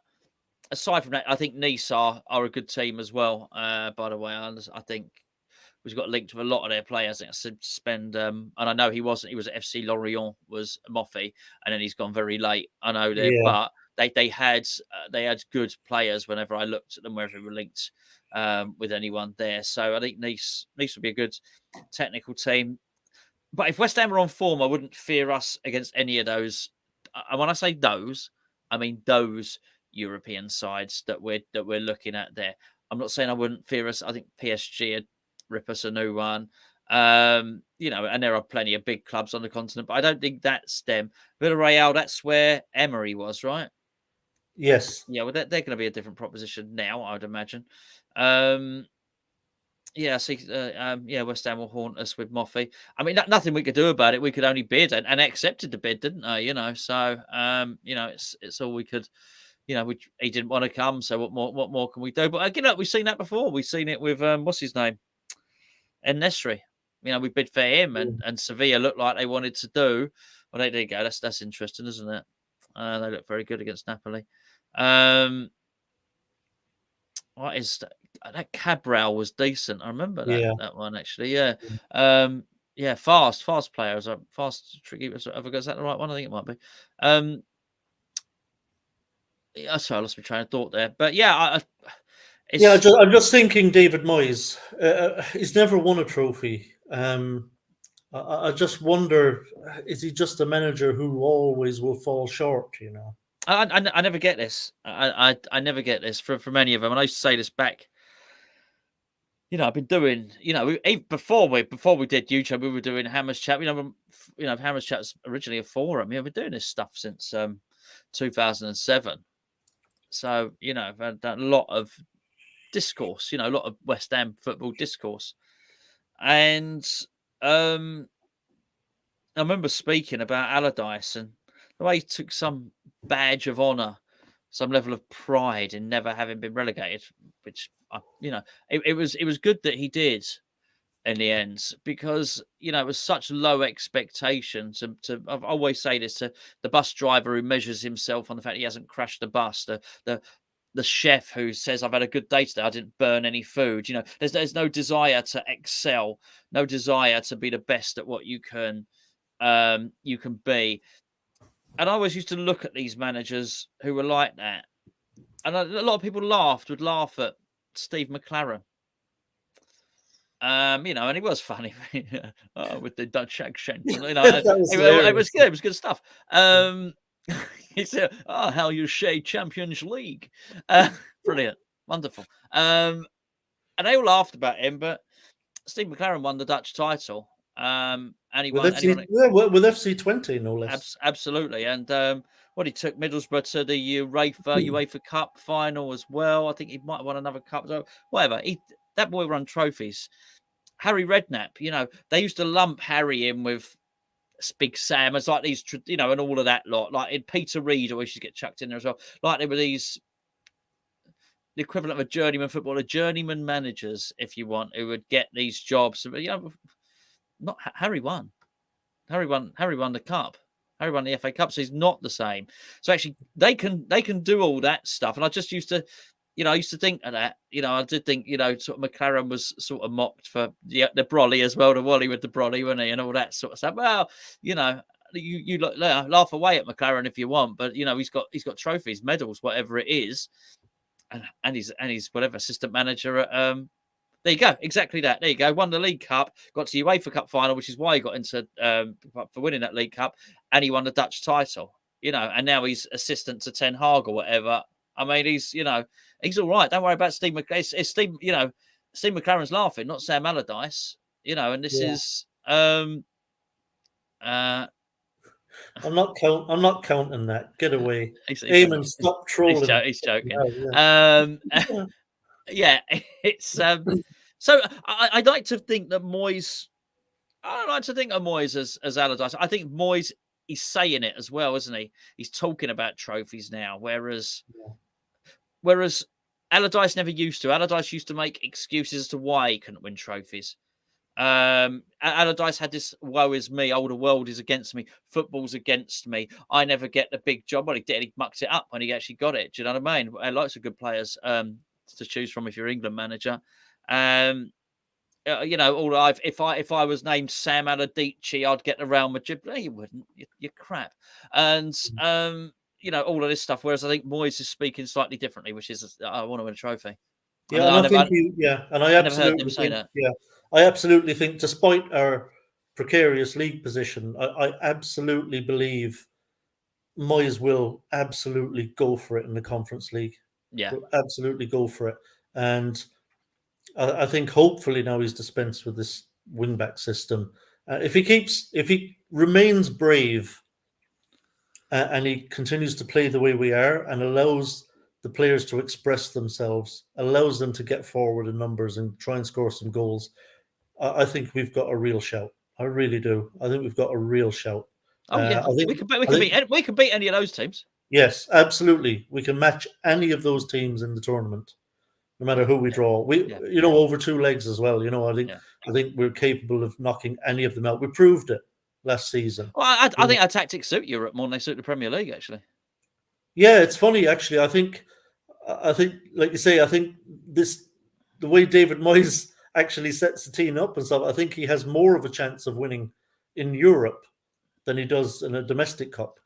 aside from that, I think Nice are a good team as well. By the way, I think we've got linked with a lot of their players. I think I said to spend, and I know he wasn't. He was at FC Lorient, was Moffy, and then he's gone very late. I know that, but they had good players. Whenever I looked at them, wherever we were linked with anyone there, so I think Nice would be a good technical team. But if West Ham are on form, I wouldn't fear us against any of those. And when I say those, I mean those European sides that we're looking at there. I'm not saying I wouldn't fear us. I think PSG would rip us a new one. And there are plenty of big clubs on the continent, but I don't think that's them. Villarreal, that's where Emery was, right? Yes. Yeah, well, they're going to be a different proposition now, I would imagine. West Ham will haunt us with Moffy. I mean, nothing we could do about it. We could only bid, and accepted the bid, didn't they? So it's all we could. He didn't want to come, so what more can we do? But we've seen that before. We've seen it with what's his name, En-Nesyri. We bid for him, and Sevilla looked like they wanted to do. Well, there you go. That's interesting, isn't it? They look very good against Napoli. What is that? Cabral was decent. I remember that one actually. Yeah. Fast players. Fast, tricky. Is that the right one? I think it might be. Sorry, I lost my train of thought there. But yeah, I'm just thinking David Moyes. He's never won a trophy. I just wonder, is he just a manager who always will fall short? I never get this. I never get this from any of them. And I used to say this back. I've been doing. Before we did YouTube, we were doing Hammers Chat. Hammers Chat's originally a forum. We've been doing this stuff since 2007. So I've had a lot of discourse. A lot of West Ham football discourse, and I remember speaking about Allardyce and the way he took some badge of honour, some level of pride in never having been relegated, which it was good that he did in the end, because it was such low expectation to I always say this, to the bus driver who measures himself on the fact he hasn't crashed the bus, the chef who says, I've had a good day today, I didn't burn any food. There's no desire to excel, no desire to be the best at what you can be. And I always used to look at these managers who were like that, and a lot of people would laugh at Steve McLaren. And he was funny with the Dutch accent. It was good. It was good stuff. He said, how you say Champions League. Brilliant. Wonderful. And they all laughed about him, but Steve McLaren won the Dutch title. And he with won with FC20, no less. Absolutely. And he took Middlesbrough to the UEFA Cup final as well. I think he might have won another cup. So whatever. That boy won trophies. Harry Redknapp, they used to lump Harry in with Big Sam as like these, and all of that lot. Like in Peter Reid always used to get chucked in there as well. Like they were the equivalent of a journeyman footballer, journeyman managers, if you want, who would get these jobs. But Harry won. Harry won the cup. Harry won the FA Cup, so he's not the same. So actually, they can do all that stuff. And I just used to, I used to think of that. I did think, sort of McLaren was sort of mocked for the brolly as well, the Wally with the brolly, wasn't he, and all that sort of stuff. Well, you laugh away at McLaren if you want, but he's got trophies, medals, whatever it is, and he's whatever assistant manager at there you go, exactly that. There you go. Won the League Cup, got to the UEFA Cup final, which is why he got into for winning that League Cup, and he won the Dutch title. And now he's assistant to Ten Hag or whatever. I mean, he's all right. Don't worry about Steve McLaren. It's Steve, Steve McLaren's laughing, not Sam Allardyce. And this is I'm not counting that. Get away. Eamon, stop trolling. He's joking. Yeah. Yeah, it's so I'd like to think that Moyes. I like to think of Moyes as Allardyce. I think Moyes, he's saying it as well, isn't he? He's talking about trophies now, whereas Allardyce never used to. Allardyce used to make excuses as to why he couldn't win trophies. Allardyce had this woe is me, the world is against me, football's against me, I never get the big job. Well, he did, he mucked it up when he actually got it. Do you know what I mean? Lots of good players to choose from if you're England manager. If I was named Sam Allardyce, I'd get the Real Madrid. No, you wouldn't. You're crap. And all of this stuff. Whereas I think Moyes is speaking slightly differently, which is I want to win a trophy. Yeah, I absolutely think, despite our precarious league position, I absolutely believe Moyes will absolutely go for it in the Conference League. Yeah, will absolutely go for it, and I think hopefully now he's dispensed with this wing-back system. If he remains brave and he continues to play the way we are and allows the players to express themselves, allows them to get forward in numbers and try and score some goals, I think we've got a real shout. I really do. I think we've got a real shout. Oh yeah, we can beat any of those teams. Yes, absolutely. We can match any of those teams in the tournament, no matter who we draw. Over 2 legs as well. I think we're capable of knocking any of them out. We proved it last season. Well, I think our tactics suit Europe more than they suit the Premier League, actually. Yeah, it's funny actually. I think, like you say, I think the way David Moyes actually sets the team up and stuff, I think he has more of a chance of winning in Europe than he does in a domestic cup.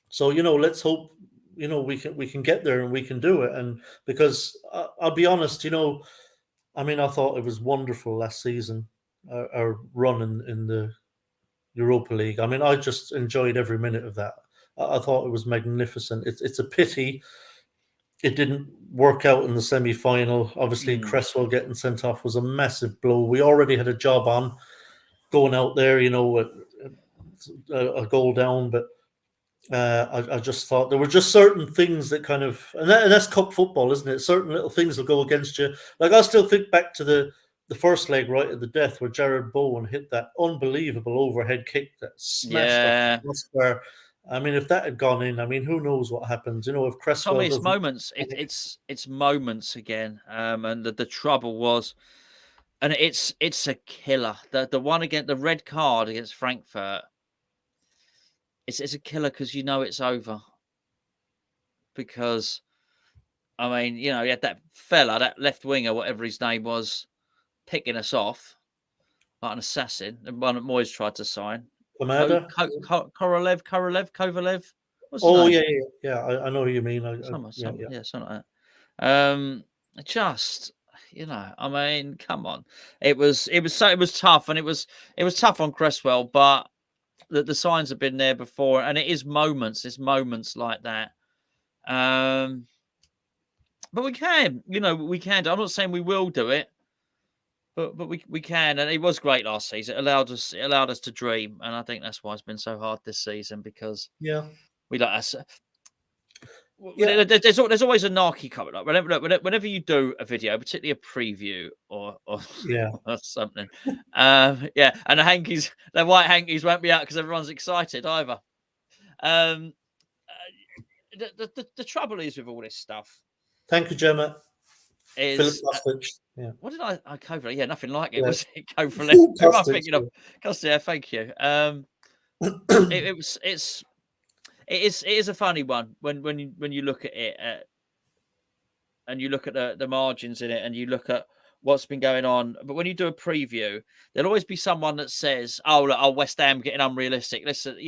So let's hope we can get there and we can do it. And because I'll be honest, I thought it was wonderful last season, our run in the Europa League. I mean, I just enjoyed every minute of that. I thought it was magnificent. It's a pity it didn't work out in the semi-final. Obviously, Cresswell getting sent off was a massive blow. We already had a job on going out there, a goal down, but I just thought there were just certain things that kind of, and that's cup football, isn't it? Certain little things will go against you. Like, I still think back to the first leg right at the death where Jared Bowen hit that unbelievable overhead kick that smashed off the crossbar. I mean, if that had gone in, who knows what happens? If Cresswell, Tommy, it's moments. It's moments again. And the trouble was, and it's a killer. The one against the red card against Frankfurt. It's a killer because it's over. Because, you had that fella, that left winger, whatever his name was, picking us off like an assassin. The one that Moyes tried to sign. Kovalev. Oh yeah. I know who you mean. Something like that. Just come on. It was tough, and it was tough on Cresswell, but the signs have been there before, and it is moments. It's moments like that. But we can, we can. I'm not saying we will do it. But we can, and it was great last season. It allowed us to dream, and I think that's why it's been so hard this season, because we like us. There's always a narky coming up. Whenever you do a video, particularly a preview or something, and the white hankies won't be out because everyone's excited either. The trouble is with all this stuff. Thank you, Gemma. Is what did I cover? Yeah, nothing like it. Was it Kovacic? Am I thinking of? Yeah, thank you. It is a funny one when you look at it and you look at the margins in it and you look at what's been going on. But when you do a preview, there'll always be someone that says, "Oh, look, West Ham getting unrealistic." Listen,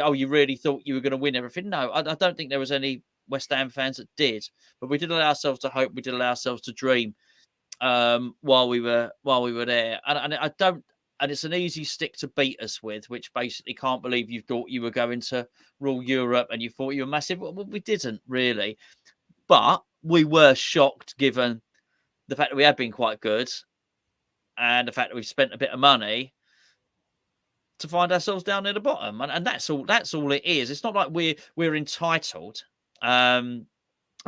oh, you really thought you were going to win everything? No, I don't think there was any West Ham fans that did, but we did allow ourselves to hope. We did allow ourselves to dream while we were there, and I don't. And it's an easy stick to beat us with, which basically can't believe you thought you were going to rule Europe and you thought you were massive. Well, we didn't really, but we were shocked given the fact that we had been quite good and the fact that we've spent a bit of money to find ourselves down near the bottom. And that's all it is. It's not like we're entitled. And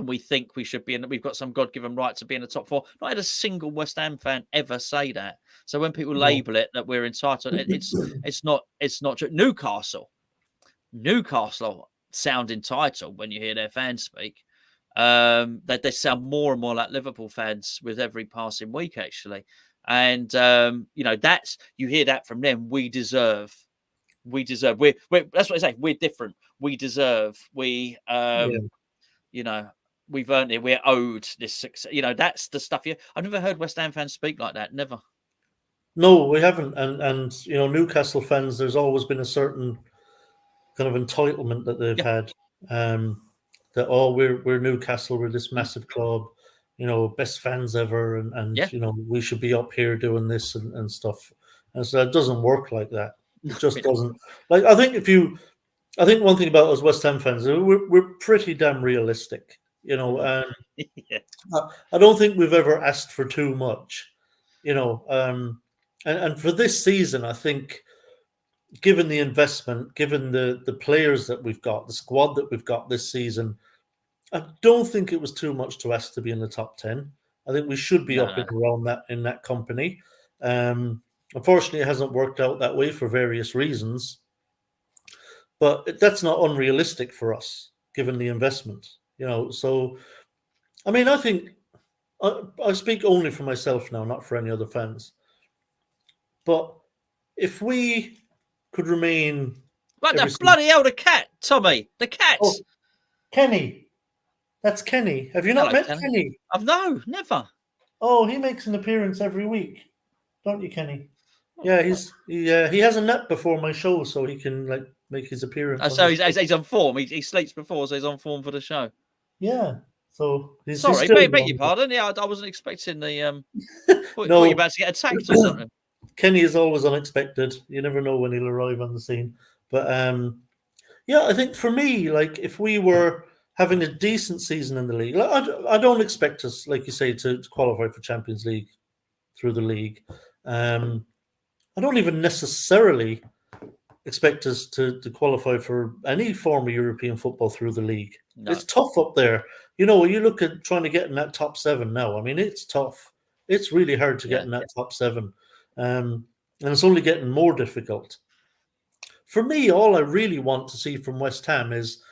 we think we should be in. We've got some God-given right to be in the top four. Not had a single West Ham fan ever say that. So when people label it that we're entitled, it's not true. Newcastle sound entitled when you hear their fans speak. They sound more and more like Liverpool fans with every passing week, actually. And that's you hear that from them. We deserve. We're that's what I say. We're different. We deserve. We've earned it. We're owed this success. That's the stuff. I've never heard West Ham fans speak like that. Never. No, we haven't. And Newcastle fans, there's always been a certain kind of entitlement that they've had. That we're Newcastle, we're this massive club, best fans ever, and we should be up here doing this and stuff. And so it doesn't work like that. It just doesn't. Like I think one thing about us West Ham fans, we're pretty damn realistic. And I don't think we've ever asked for too much, and for this season, I think, given the investment, given the players that we've got, the squad that we've got this season, I don't think it was too much to ask to be in the top 10. I think we should be up and around that in that company. Unfortunately, it hasn't worked out that way for various reasons, but that's not unrealistic for us, given the investment. So, I mean, I think I speak only for myself now, not for any other fans. But if we could remain, what the bloody hell, the cat, Tommy, the cat, Kenny, that's Kenny. Have you not met Kenny? I've never. Oh, he makes an appearance every week, don't you, Kenny? Yeah, he has a nap before my show, so he can make his appearance. So he's on form. He sleeps before, so he's on form for the show. Yeah. So he's sorry, beg your pardon. Yeah, I wasn't expecting the. Thought you're about to get attacked or something. Kenny is always unexpected. You never know when he'll arrive on the scene. But I think for me, if we were having a decent season in the league, I don't expect us, like you say, to qualify for Champions League through the league. I don't even necessarily expect us to qualify for any form of European football through the league. No. It's tough up there. You look at trying to get in that top 7 now. I mean, it's tough. It's really hard to get in that top 7. And it's only getting more difficult. For me, all I really want to see from West Ham is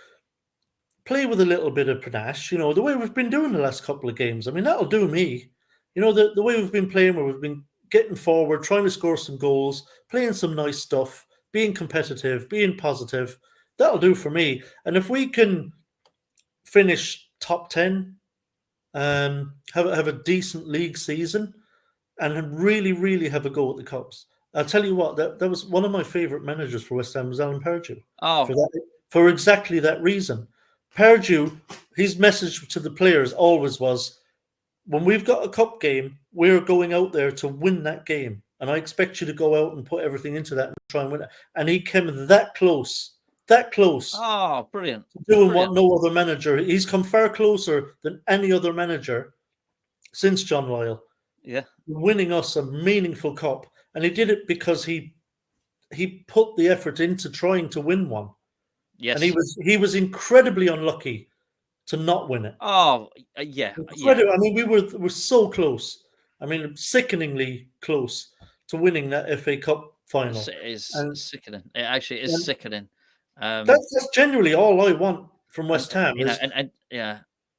play with a little bit of panache, the way we've been doing the last couple of games. I mean, that'll do me. The way we've been playing, where we've been getting forward, trying to score some goals, playing some nice stuff, being competitive, being positive, that'll do for me. And if we can finish top 10, have a decent league season, and really, really have a go at the Cups. I'll tell you what, that was one of my favourite managers for West Ham was Alan Pardew. Oh. For exactly that reason. Pardew, his message to the players always was, when we've got a cup game, we're going out there to win that game. And I expect you to go out and put everything into that and try and win it. And he came that close. Oh, brilliant. Doing what no other manager. He's come far closer than any other manager since John Lyall. Yeah. Winning us a meaningful cup. And he did it because he put the effort into trying to win one. Yes. And he was incredibly unlucky to not win it. Oh, yeah. I mean, we were so close. I mean, sickeningly close to winning that FA Cup final. It is sickening. It actually is sickening. That's generally all I want from West Ham.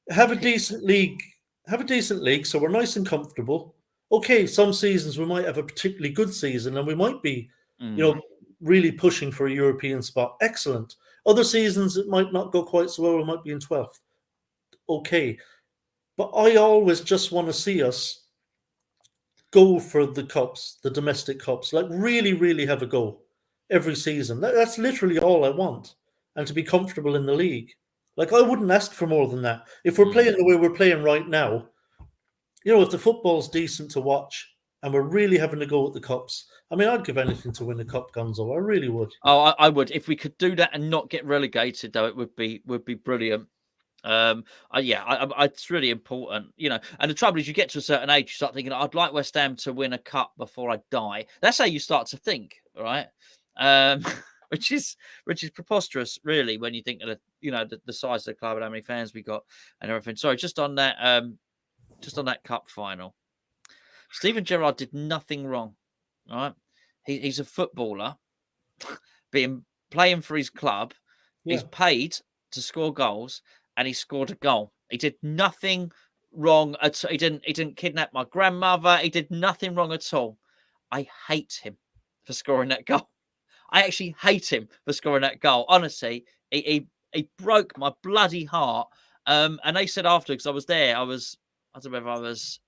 Have a decent league. Have a decent league, so we're nice and comfortable. Okay, some seasons we might have a particularly good season, and we might be, really pushing for a European spot. Excellent. Other seasons it might not go quite so well. We might be in 12th. Okay. But I always just want to see us go for the cups, the domestic cups, like really, really have a go every season. That's literally all I want. And to be comfortable in the league. Like, I wouldn't ask for more than that. If we're playing the way we're playing right now, if the football's decent to watch and we're really having to go at the cups, I mean, I'd give anything to win the cup, Gonzo. I really would. Oh, I would. If we could do that and not get relegated, though, it would be brilliant. It's really important, And the trouble is, you get to a certain age, you start thinking, I'd like West Ham to win a cup before I die. That's how you start to think, right? Which is preposterous, really, when you think of the size of the club and how many fans we got and everything. Sorry, just on that cup final, Steven Gerrard did nothing wrong, right? He's a footballer, playing for his club. Yeah. He's paid to score goals. And he scored a goal. He did nothing wrong at all. He didn't kidnap my grandmother. He did nothing wrong at all. I hate him for scoring that goal. I actually hate him for scoring that goal. Honestly, he broke my bloody heart. And they said after, because I was there, I don't know if I was.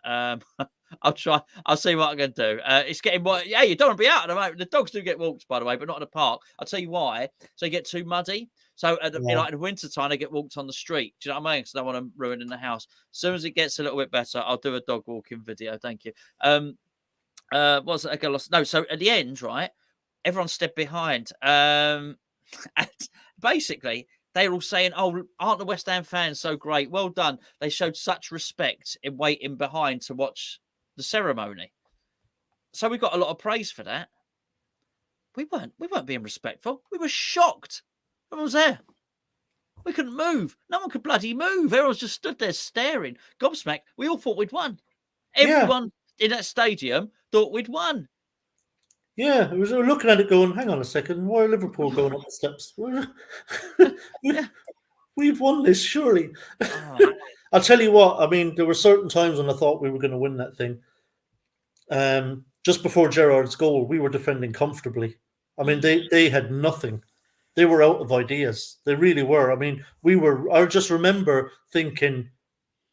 I'll try. I'll see what I'm going to do. It's getting more. Yeah, you don't want to be out at the moment. The dogs do get walked, by the way, but not in the park. I'll tell you why. So they get too muddy. So in the winter time, they get walked on the street. Do you know what I mean? Because I don't want them ruined in the house. As soon as it gets a little bit better, I'll do a dog walking video. Thank you. What's it? I got lost. No. So at the end, right, everyone stepped behind. And basically, they were all saying, "Oh, aren't the West Ham fans so great? Well done. They showed such respect in waiting behind to watch the ceremony." So we got a lot of praise for that. We weren't being respectful. We were shocked. Everyone was there. We couldn't move. No one could bloody move. Everyone just stood there staring, gobsmacked. We all thought we'd won. Everyone in that stadium thought we'd won. Yeah, we were looking at it going, hang on a second, why are Liverpool going up the steps? We've won this, surely. I'll tell you what, I mean, there were certain times when I thought we were going to win that thing. Just before Gerrard's goal, we were defending comfortably. I mean, they had nothing. They were out of ideas. They really were. I mean, I just remember thinking,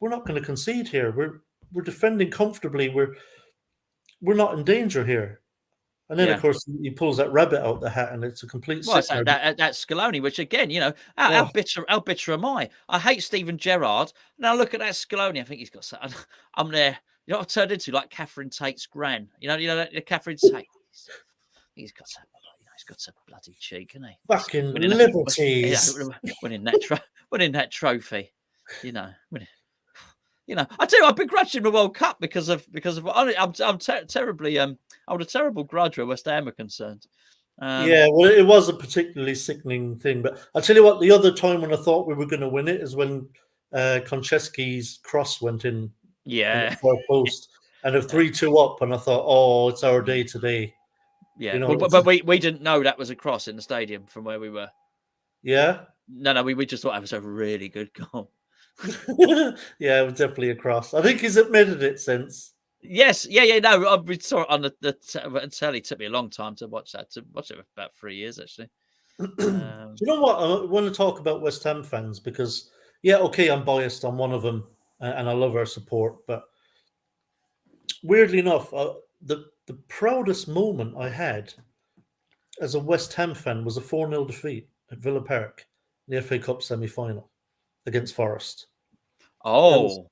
we're not going to concede here. We're defending comfortably. We're not in danger here. And then, of course, he pulls that rabbit out the hat, and it's a complete. Well, that's Scaloni, which again, how bitter am I? I hate Steven Gerrard. Now look at that Scaloni. I think he's got. I'm there. You know what I turned into? Like Catherine Tate's gran. You know, Catherine Tate. He's got some bloody cheek, isn't he? Fucking liberties. Winning that trophy. I do. I begrudge him the World Cup because of. I'm terribly. I have a terrible grudge where West Ham are concerned. Well, it was a particularly sickening thing. But I'll tell you what. The other time when I thought we were going to win it is when Konchesky's cross went in. Yeah. The far post, and of 3-2 up, and I thought, oh, it's our day today. Yeah, but we didn't know that was a cross in the stadium from where we were. Yeah. No, we just thought it was a really good goal. Yeah, it was definitely a cross. I think he's admitted it since. Yes, no, we saw it on the telly. It took me a long time to watch that. To watch it for about 3 years, actually. Do you know what? I want to talk about West Ham fans because, I'm biased on one of them, and I love our support. But weirdly enough, the proudest moment I had as a West Ham fan was a 4-0 defeat at Villa Park in the FA Cup semi-final against Forest. Oh,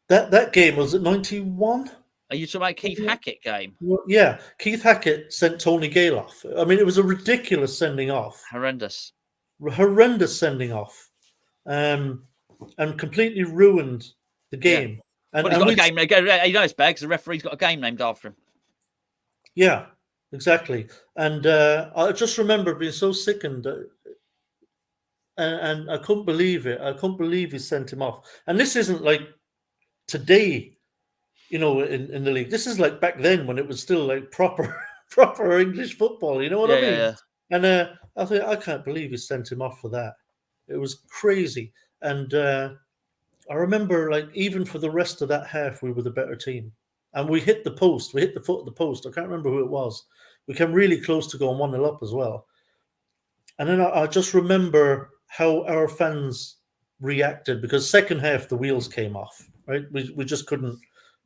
that game was at 91. Are you talking about Keith Hackett game? Yeah, Keith Hackett sent Tony Gale off. I mean, it was a ridiculous sending off. Horrendous sending off, and completely ruined the game. Yeah. And he's got a game. It's bad because the referee's got a game named after him. Yeah, exactly. And I just remember being so sickened, and I couldn't believe it. I couldn't believe he sent him off. And this isn't like today, in the league. This is like back then when it was still like proper English football. You know what I mean? Yeah. And I think I can't believe he sent him off for that. It was crazy. And I remember, like, even for the rest of that half, we were the better team. And we hit the post. We hit the foot of the post. I can't remember who it was. We came really close to going 1-0 up as well. And then I just remember how our fans reacted, because second half the wheels came off, right? We just couldn't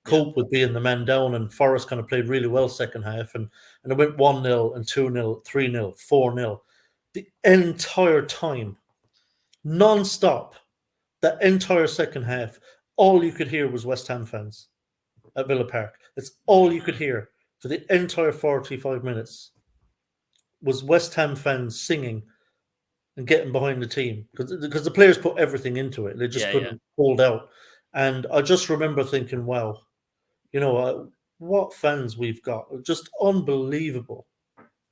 cope with being the man down, and Forest kind of played really well second half, and it went 1-0 and 2-0, 3-0, 4-0. The entire time, non-stop, that entire second half, all you could hear was West Ham fans at Villa Park. That's all you could hear for the entire 45 minutes was West Ham fans singing and getting behind the team, because the players put everything into it. They just couldn't hold out. And I just remember thinking, wow, what fans we've got. Just unbelievable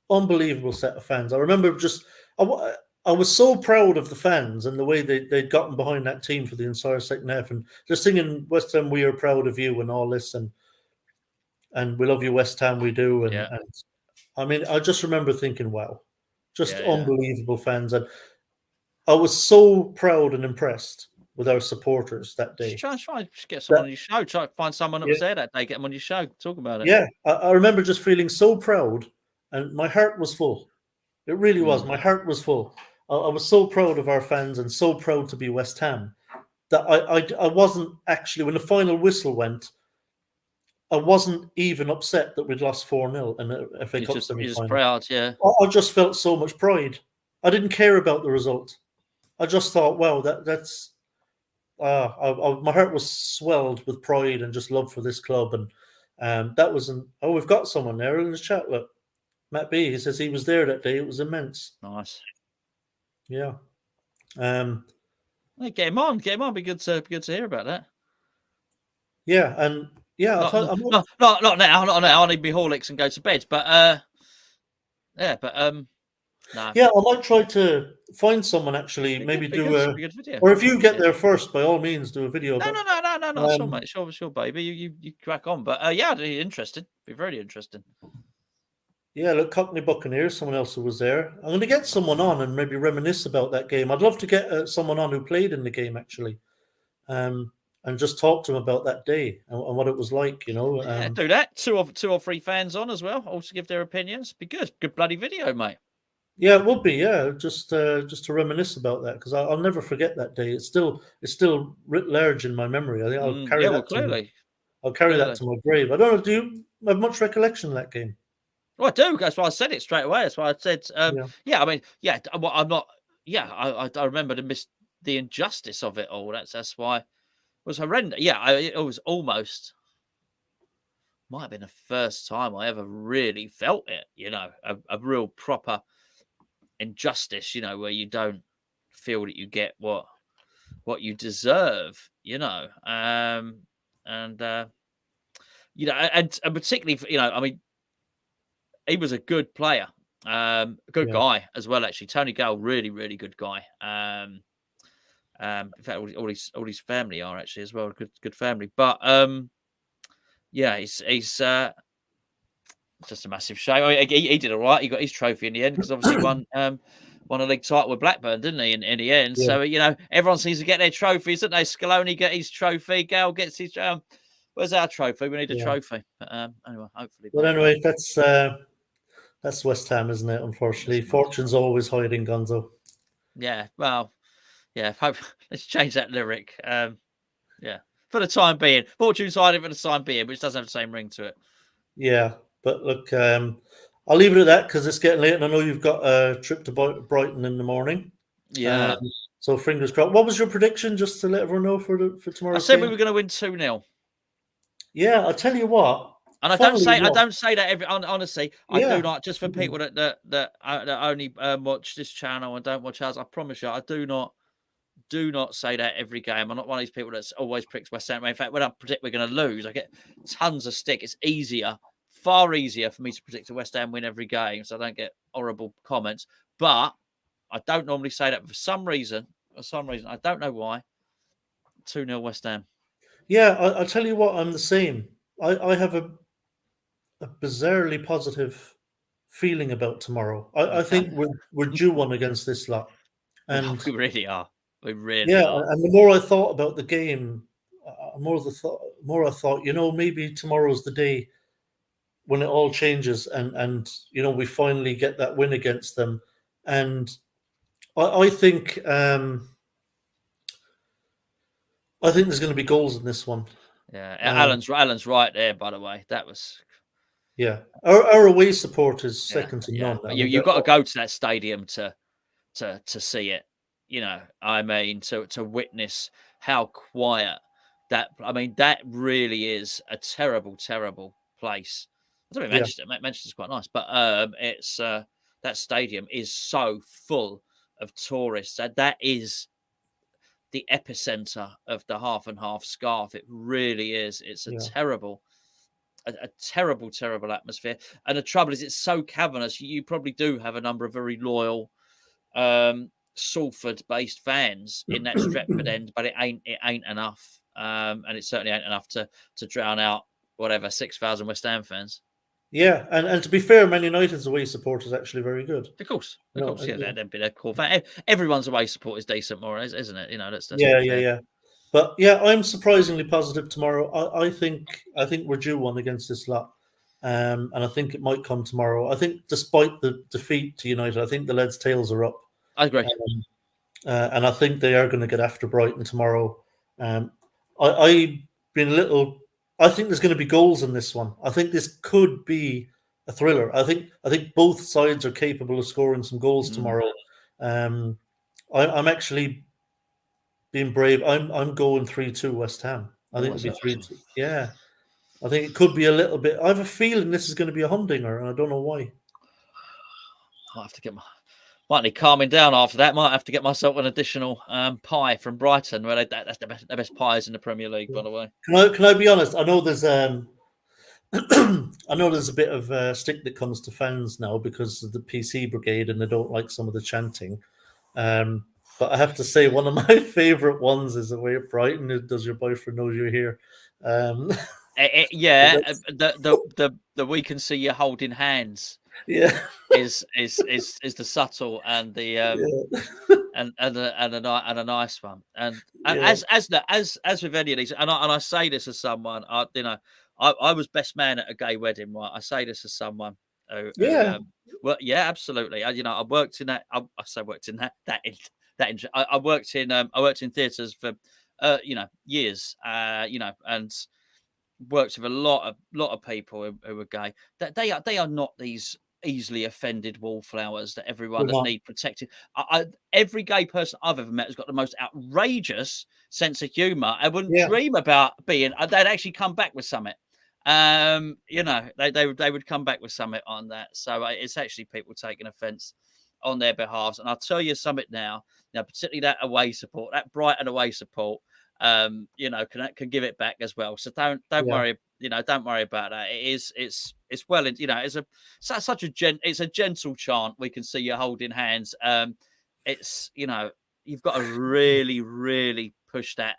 set of fans. I remember I was so proud of the fans and the way they'd gotten behind that team for the entire second half, and just singing West Ham, we are proud of you and all this, and we love you, West Ham, we do. And I mean, I just remember thinking, wow, just unbelievable fans. And I was so proud and impressed with our supporters that day. Try to get someone on your show. Try to find someone that was there that day, get them on your show, talk about it. Yeah, I remember just feeling so proud, and my heart was full. It really was. My heart was full. I was so proud of our fans and so proud to be West Ham that I wasn't actually, when the final whistle went, I wasn't even upset that we'd lost 4-0 in the FA Cup semi-final. You're just proud, yeah. I just felt so much pride. I didn't care about the result. I just thought, wow, that's my heart was swelled with pride and just love for this club. And that was we've got someone there in the chat. Look, Matt B. He says he was there that day. It was immense. Nice. Yeah. Hey, get him on. Be good to hear about that. Yeah, and yeah, not now. I need to be Horlicks and go to bed. But no. Yeah, I might try to find someone actually. Maybe do a good video. Or if you get there first, by all means, do a video. No, sure, mate. Sure, baby. You crack on. But yeah, interested. Be very interesting. Yeah, look, Cockney Buccaneers, someone else who was there. I'm going to get someone on and maybe reminisce about that game. I'd love to get someone on who played in the game, actually, and just talk to them about that day and what it was like, Yeah, do that. Two or three fans on as well, also give their opinions. Be good. Good bloody video, mate. Yeah, it would be. Yeah, just to reminisce about that, because I'll never forget that day. It's still writ large in my memory. I think I'll carry that. Clearly. I'll carry that to my grave. I don't know. Do you have much recollection of that game? Well, I do. That's why I said it straight away. That's why I said, yeah. I mean, yeah. I'm not. Yeah, I remember the injustice of it all. That's why it was horrendous. Yeah, it was almost. Might have been the first time I ever really felt it. A real proper injustice. Where you don't feel that you get what you deserve. And particularly, I mean. He was a good player, good guy as well. Actually, Tony Gale, really, really good guy. In fact, all his family are actually as well, good family. But yeah, he's just a massive shame. I mean, he did all right. He got his trophy in the end because obviously won a league title with Blackburn, didn't he? In the end, so everyone seems to get their trophies, don't they? Scaloni get his trophy. Gale gets his. Where's our trophy? We need a trophy. But anyway, hopefully. Well, anyway, that's West Ham, isn't it? Unfortunately, fortune's always hiding, Gonzo. Yeah, well, yeah. Let's change that lyric. Yeah, for the time being, fortune's hiding for the time being, which doesn't have the same ring to it. Yeah, but look, I'll leave it at that because it's getting late, and I know you've got a trip to Brighton in the morning. Yeah. So fingers crossed. What was your prediction, just to let everyone know for tomorrow? I said we were going to win 2-0. Yeah, I'll tell you what. And I don't say that every. Honestly, I do not. Just for people that only watch this channel and don't watch ours, I promise you, I do not say that every game. I'm not one of these people that's always pricks West Ham. In fact, when I predict we're going to lose, I get tons of stick. It's far easier for me to predict a West Ham win every game, so I don't get horrible comments. But I don't normally say that for some reason. I don't know why. 2-0 West Ham. Yeah, I'll tell you what. I'm the same. I have a bizarrely positive feeling about tomorrow. I think we're due one against this lot, and we really are. We really are. And the more I thought about the game, more I thought, maybe tomorrow's the day when it all changes, and we finally get that win against them. And I think there's going to be goals in this one. Yeah, Alan's right there. By the way, that was Yeah, our away support is yeah, second to yeah. none. I You mean, you've got to go to that stadium to see it. I mean, to witness how quiet that. I mean, that really is a terrible, terrible place. I don't know yeah, Manchester. Manchester's quite nice, but it's that stadium is so full of tourists. That is the epicenter of the half and half scarf. It really is. It's yeah, a terrible, terrible atmosphere. And the trouble is, it's so cavernous. You probably do have a number of very loyal Salford-based fans in that Stretford end, but it ain't enough, and it certainly ain't enough to drown out whatever 6,000 West Ham fans. yeah. And to be fair, Man United's away support is actually very good. Of course, yeah, Yeah, they'd be a cool fan. Everyone's away support is decent, more isn't it? Let's yeah, be yeah, fair. yeah. But yeah, I'm surprisingly positive tomorrow. I think we're due one against this lot, and I think it might come tomorrow. I think despite the defeat to United, I think the leads' tails are up. I agree. And I think they are going to get after Brighton tomorrow. I've been a little. I think there's going to be goals in this one. I think this could be a thriller. I think both sides are capable of scoring some goals tomorrow. I'm actually being brave. I'm going 3-2 West Ham. I think it'll be 3-2. Yeah, I think it could be a little bit. I have a feeling this is going to be a humdinger, and I don't know why. Might have to might need calming down after that. Might have to get myself an additional pie from Brighton, where that's the best pies in the Premier League, by the way. Can I be honest? I know there's I know there's a bit of stick that comes to fans now because of the PC brigade and they don't like some of the chanting. But I have to say, one of my favourite ones is away at Brighton. Does your boyfriend know you're here? Yeah, the we can see you holding hands. Yeah, is the subtle and the and a nice one. And yeah. as with any of these, and I say this as someone, I was best man at a gay wedding, right? I say this as someone who Yeah. well, yeah, absolutely. I worked in that. I say worked in I worked in theatres for years, and worked with a lot of people who are gay. That they are not these easily offended wallflowers that everyone They're that not. need protecting. Every gay person I've ever met has got the most outrageous sense of humour. I wouldn't Yeah, dream about being. They'd actually come back with something. They would come back with something on that. So it's actually people taking offence on their behalves. And I'll tell you something now, particularly that away support, that Brighton away support, can give it back as well. So don't yeah, worry, don't worry about that. It's well, it's a gentle chant. We can see you holding hands. It's you've got to really, really push that.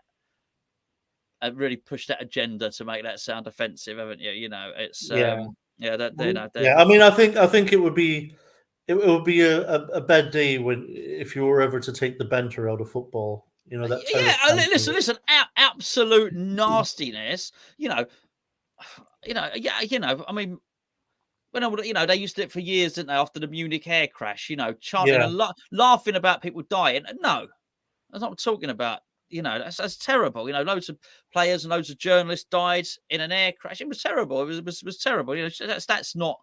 Really push that agenda to make that sound offensive, haven't you? It's yeah. they're Yeah, I mean, I think it would be a bad day if you were ever to take the banter out of football. That type yeah. of banter. Listen, absolute nastiness. Yeah. I mean, they used it for years, didn't they? After the Munich air crash, chanting Yeah, and laughing about people dying. No, that's not what I'm talking about. That's terrible. Loads of players and loads of journalists died in an air crash. It was terrible. It was terrible. That's not.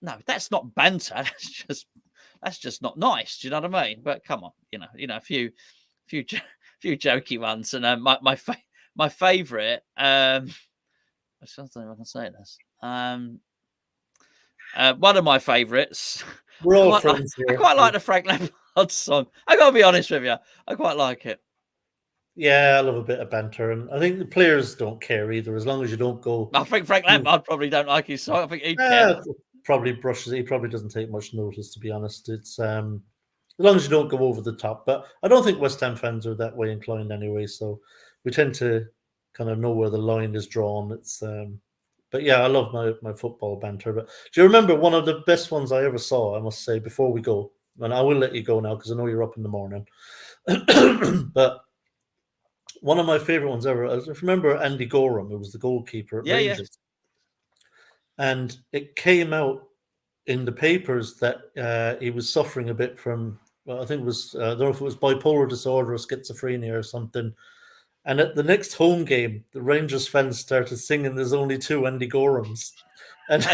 No, that's not banter. That's just not nice. Do you know what I mean? But come on, a few jokey ones. And my favorite. I don't know if I can say this. One of my favorites. we're all friends I here. quite like the Frank Lampard song. I gotta be honest with you. I quite like it. Yeah, I love a bit of banter, and I think the players don't care either, as long as you don't go. I think Frank Lampard probably don't like his song. I think he'd care. Eh, probably brushes. He probably doesn't take much notice, to be honest. It's as long as you don't go over the top. But I don't think West Ham fans are that way inclined anyway. So we tend to kind of know where the line is drawn. But yeah, I love my football banter. But do you remember one of the best ones I ever saw? I must say before we go, and I will let you go now because I know you're up in the morning. But one of my favorite ones ever. I remember Andy Gorham, who was the goalkeeper at Yeah, yeah. Rangers. and it came out in the papers that he was suffering a bit from. Well, I think it was I don't know if it was bipolar disorder or schizophrenia or something. And at the next home game, the Rangers fans started singing "There's Only Two Andy Gorhams," and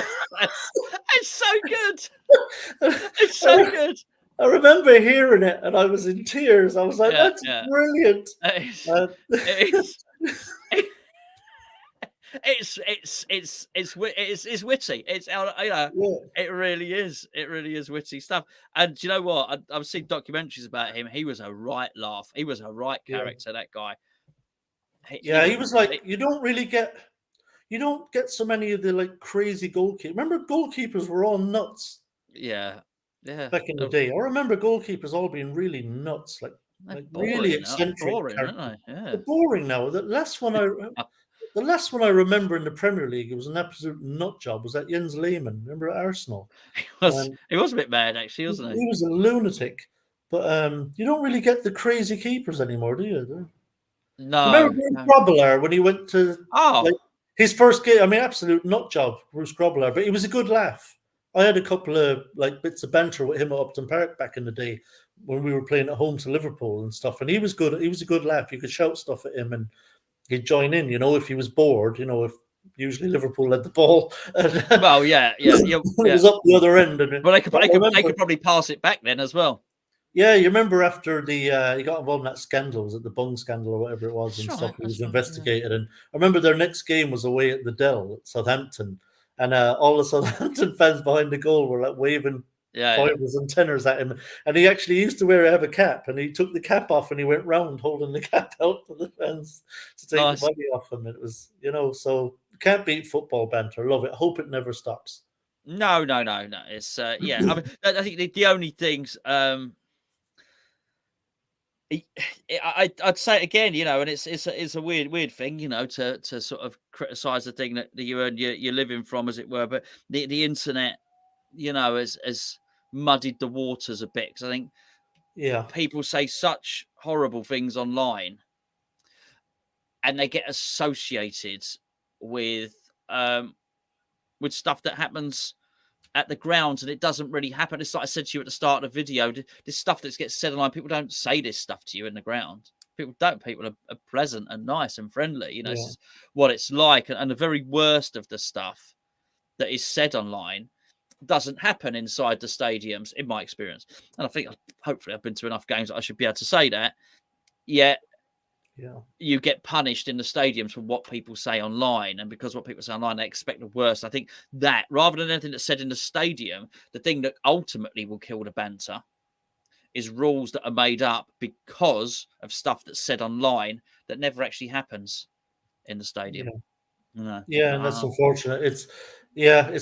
It's so good. It's so good. I remember hearing it, and I was in tears. I was like, Yeah, "That's yeah. brilliant!" It's Uh, it's it's witty. It's yeah, it really is. It really is witty stuff. And do you know what? I've seen documentaries about him. He was a right laugh. He was a right yeah, character. That guy. He yeah. was. He was like, you don't get so many of the like crazy goalkeepers. Remember, goalkeepers were all nuts Yeah, yeah. back in the day. I remember goalkeepers all being really nuts, They're like really boring. eccentric Boring, characters. aren't they? Yeah. They're boring now. The last one I remember in the Premier League, it was an absolute nut job. Was that Jens Lehmann? Remember at Arsenal? He was a bit mad actually, wasn't he? He was a lunatic. But you don't really get the crazy keepers anymore, do you? Do you remember No, Bruce no. Grobbelaar when he went to like Oh, his first game? I mean, absolute nut job, Bruce Grobbelaar, but he was a good laugh. I had a couple of like bits of banter with him at Upton Park back in the day when we were playing at home to Liverpool and stuff. And he was good. He was a good laugh. You could shout stuff at him, and he'd join in. If he was bored. If usually Liverpool led the ball, and well, yeah, yeah, yeah, it yeah. was up the other end. And Well, but I they remember, could probably pass it back then as well. yeah, you remember after he got involved in that scandal, was it the Bung scandal or whatever it was, That's and right. stuff? He was That's right. Yeah. investigated, and I remember their next game was away at the Dell at Southampton, and all the Southampton fans behind the goal were like waving Yeah, yeah. fivers and tenors at him, and he actually used to have a cap, and he took the cap off and he went round holding the cap out for the fans to take the Nice. body off him. It was, so can't beat football banter. Love it. Hope it never stops. No, no, no, no. It's yeah. I mean, I think the only things I'd say it again, and it's a weird thing, to sort of criticize the thing that you earn you're living from, as it were. But the internet, has muddied the waters a bit, because I think Yeah, people say such horrible things online, and they get associated with stuff that happens at the grounds, and it doesn't really happen. It's like I said to you at the start of the video, this stuff that gets said online, people don't say this stuff to you in the ground. People don't. People are pleasant and nice and friendly. This yeah, is what it's like. And the very worst of the stuff that is said online doesn't happen inside the stadiums, in my experience. And I think, hopefully, I've been to enough games that I should be able to say that. Yet, yeah, you get punished in the stadiums for what people say online, and because what people say online, they expect the worst. I think that, rather than anything that's said in the stadium, the thing that ultimately will kill the banter is rules that are made up because of stuff that's said online that never actually happens in the stadium. yeah. No. Yeah, and that's unfortunate. It's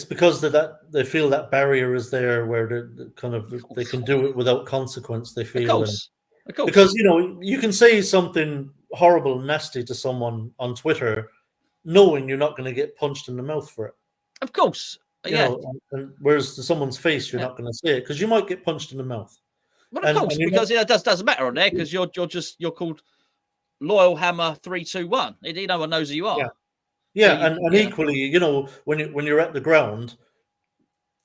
because that they feel that barrier is there where they kind of they can do it without consequence. They Of feel, and course. Of course. because you can say something horrible and nasty to someone on Twitter, knowing you're not going to get punched in the mouth for it. Of course. Yeah. And whereas to someone's face, you're Yeah. not going to say it because you might get punched in the mouth. Well, of course, And you're because it doesn't matter on there, because you're called Loyal Hammer 321. No one knows who you yeah, are. So yeah, and yeah. equally, when you're at the ground,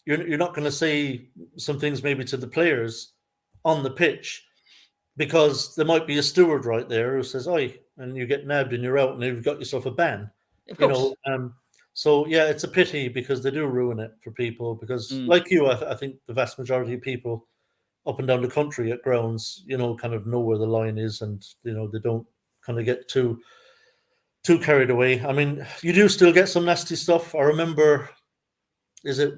you're not going to say some things maybe to the players on the pitch, because there might be a steward right there who says, "Oi," and you get nabbed and you're out, and you've got yourself a ban. Of You course. know, so yeah, it's a pity because they do ruin it for people. Because, Mm. like you, I think the vast majority of people up and down the country at grounds, kind of know where the line is, and they don't kind of get too carried away. I mean, you do still get some nasty stuff. I remember, is it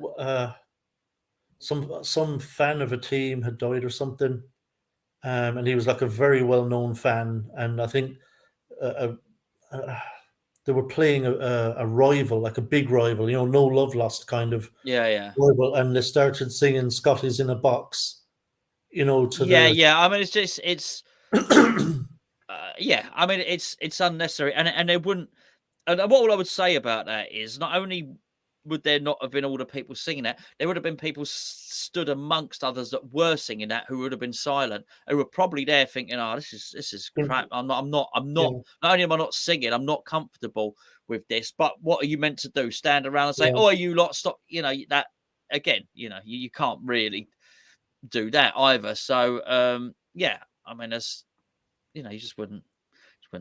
some fan of a team had died or something, and he was like a very well known fan, and I think uh, uh, they were playing a rival, like a big rival, no love lost kind of Yeah, yeah. rival, and they started singing "Scotty's in a Box," to Yeah, the yeah. I mean, it's yeah. I mean, it's unnecessary, and it wouldn't. And what I would say about that is, not only would there not have been all the people singing that? There would have been people stood amongst others that were singing that who would have been silent, who were probably there thinking, "Oh, this is crap. I'm not. Yeah, Not only am I not singing, I'm not comfortable with this. But what are you meant to do? Stand around and say, yeah, "Oh, you lot stop." That again. You can't really do that either. So yeah, I mean, you just wouldn't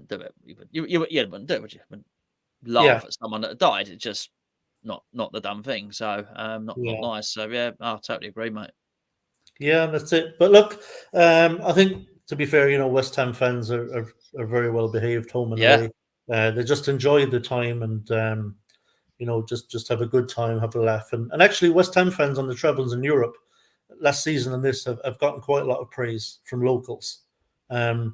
do it. You wouldn't do it, would you? Wouldn't yeah, laugh at someone that died. It's just not the done thing. So not yeah. nice. So yeah, I totally agree, mate. Yeah, that's it. But look, I think to be fair, West Ham fans are very well behaved home and Yeah. away. They just enjoy the time and just have a good time, have a laugh. And actually, West Ham fans on the trebles in Europe last season and this have gotten quite a lot of praise from locals. At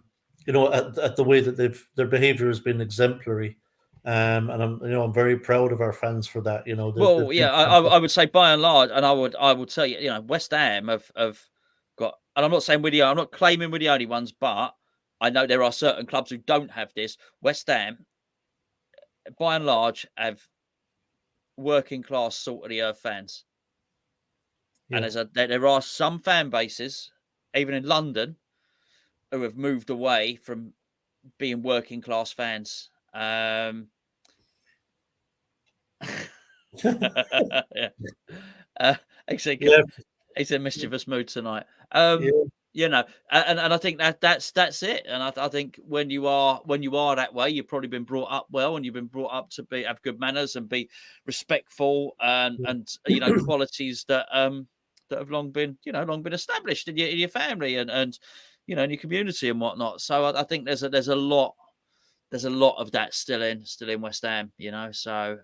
the way that their behaviour has been exemplary. And I'm very proud of our fans for that. Well, They've been yeah, I would say by and large, and I would tell you, West Ham have got, and I'm not saying I'm not claiming we're the only ones, but I know there are certain clubs who don't have this. West Ham, by and large, have working class salt of the earth fans, and yeah. there are some fan bases, even in London, who have moved away from being working class fans. Yeah. Uh, he's Yeah, in mischievous mood tonight. yeah, And I think that's it. And I think when you are that way, you've probably been brought up well, and you've been brought up to have good manners and be respectful, and qualities that have long been established in your family and in your community and whatnot. So I think there's a lot of that still in West Ham. So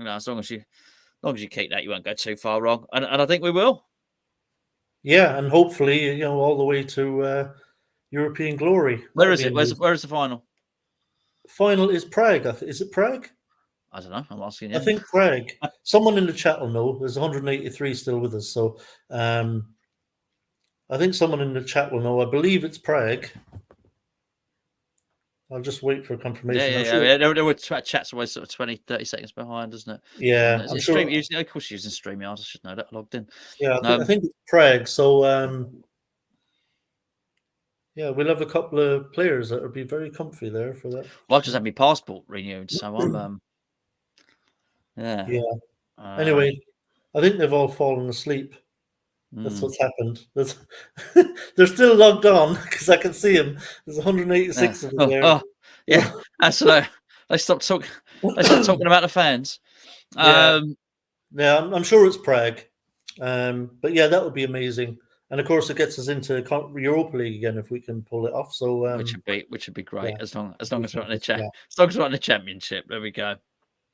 as long as you keep that, you won't go too far wrong, and I think we will. yeah, and hopefully, all the way to European glory. Where That'll is be it? amazing. Where is the final? Final is Prague. Is it Prague? I don't know. I'm asking I you. think Prague. Someone in the chat will know. There's 183 still with us, so I think someone in the chat will know. I believe it's Prague. I'll just wait for confirmation. I'm sure. Yeah. There were chat's always sort of 20, 30 seconds behind, isn't it? Yeah, Is I'm it sure. Of course, using StreamYard. I should know that. Logged in. Yeah, I think it's Prague. So yeah, we'll have a couple of players that will be very comfy there for that. Well, I've just had my passport renewed, so I'm yeah. Yeah. Anyway, I think they've all fallen asleep. That's what's happened. They're still logged on because I can see them. There's 186 of them there. Yeah, absolutely. They stopped talking. They stopped talking about the fans. Yeah, I'm sure it's Prague. But yeah, that would be amazing. And of course, it gets us into Europa League again if we can pull it off. So which would be great, yeah, as long as we're in the yeah. as long as we're in the championship. There we go.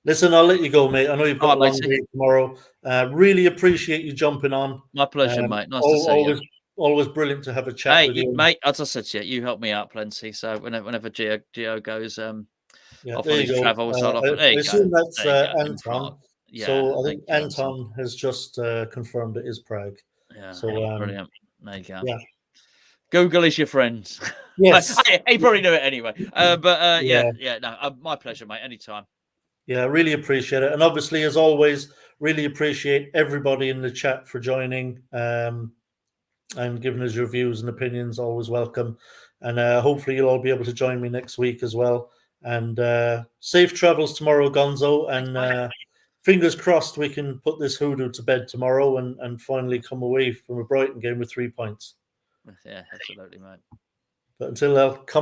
Listen, I'll let you go, mate. I know you've got a long matey. day tomorrow. Really appreciate you jumping on. My pleasure, mate. Nice to see you. Always brilliant to have a chat with you, mate. As I said to you, you help me out plenty. So whenever Gio goes off on his travels, I assume that's Anton. Yeah, so I think Anton has just confirmed it is Prague. Yeah, so brilliant. There you go. Yeah. Google is your friend. Yes. He probably knew it anyway. But Yeah. no, my pleasure, mate. Anytime. Yeah, really appreciate it. And obviously, as always, really appreciate everybody in the chat for joining and giving us your views and opinions. Always welcome. And hopefully you'll all be able to join me next week as well. And safe travels tomorrow, Gonzo. And fingers crossed we can put this hoodoo to bed tomorrow and finally come away from a Brighton game with 3 points. Yeah, absolutely, mate. But until then, come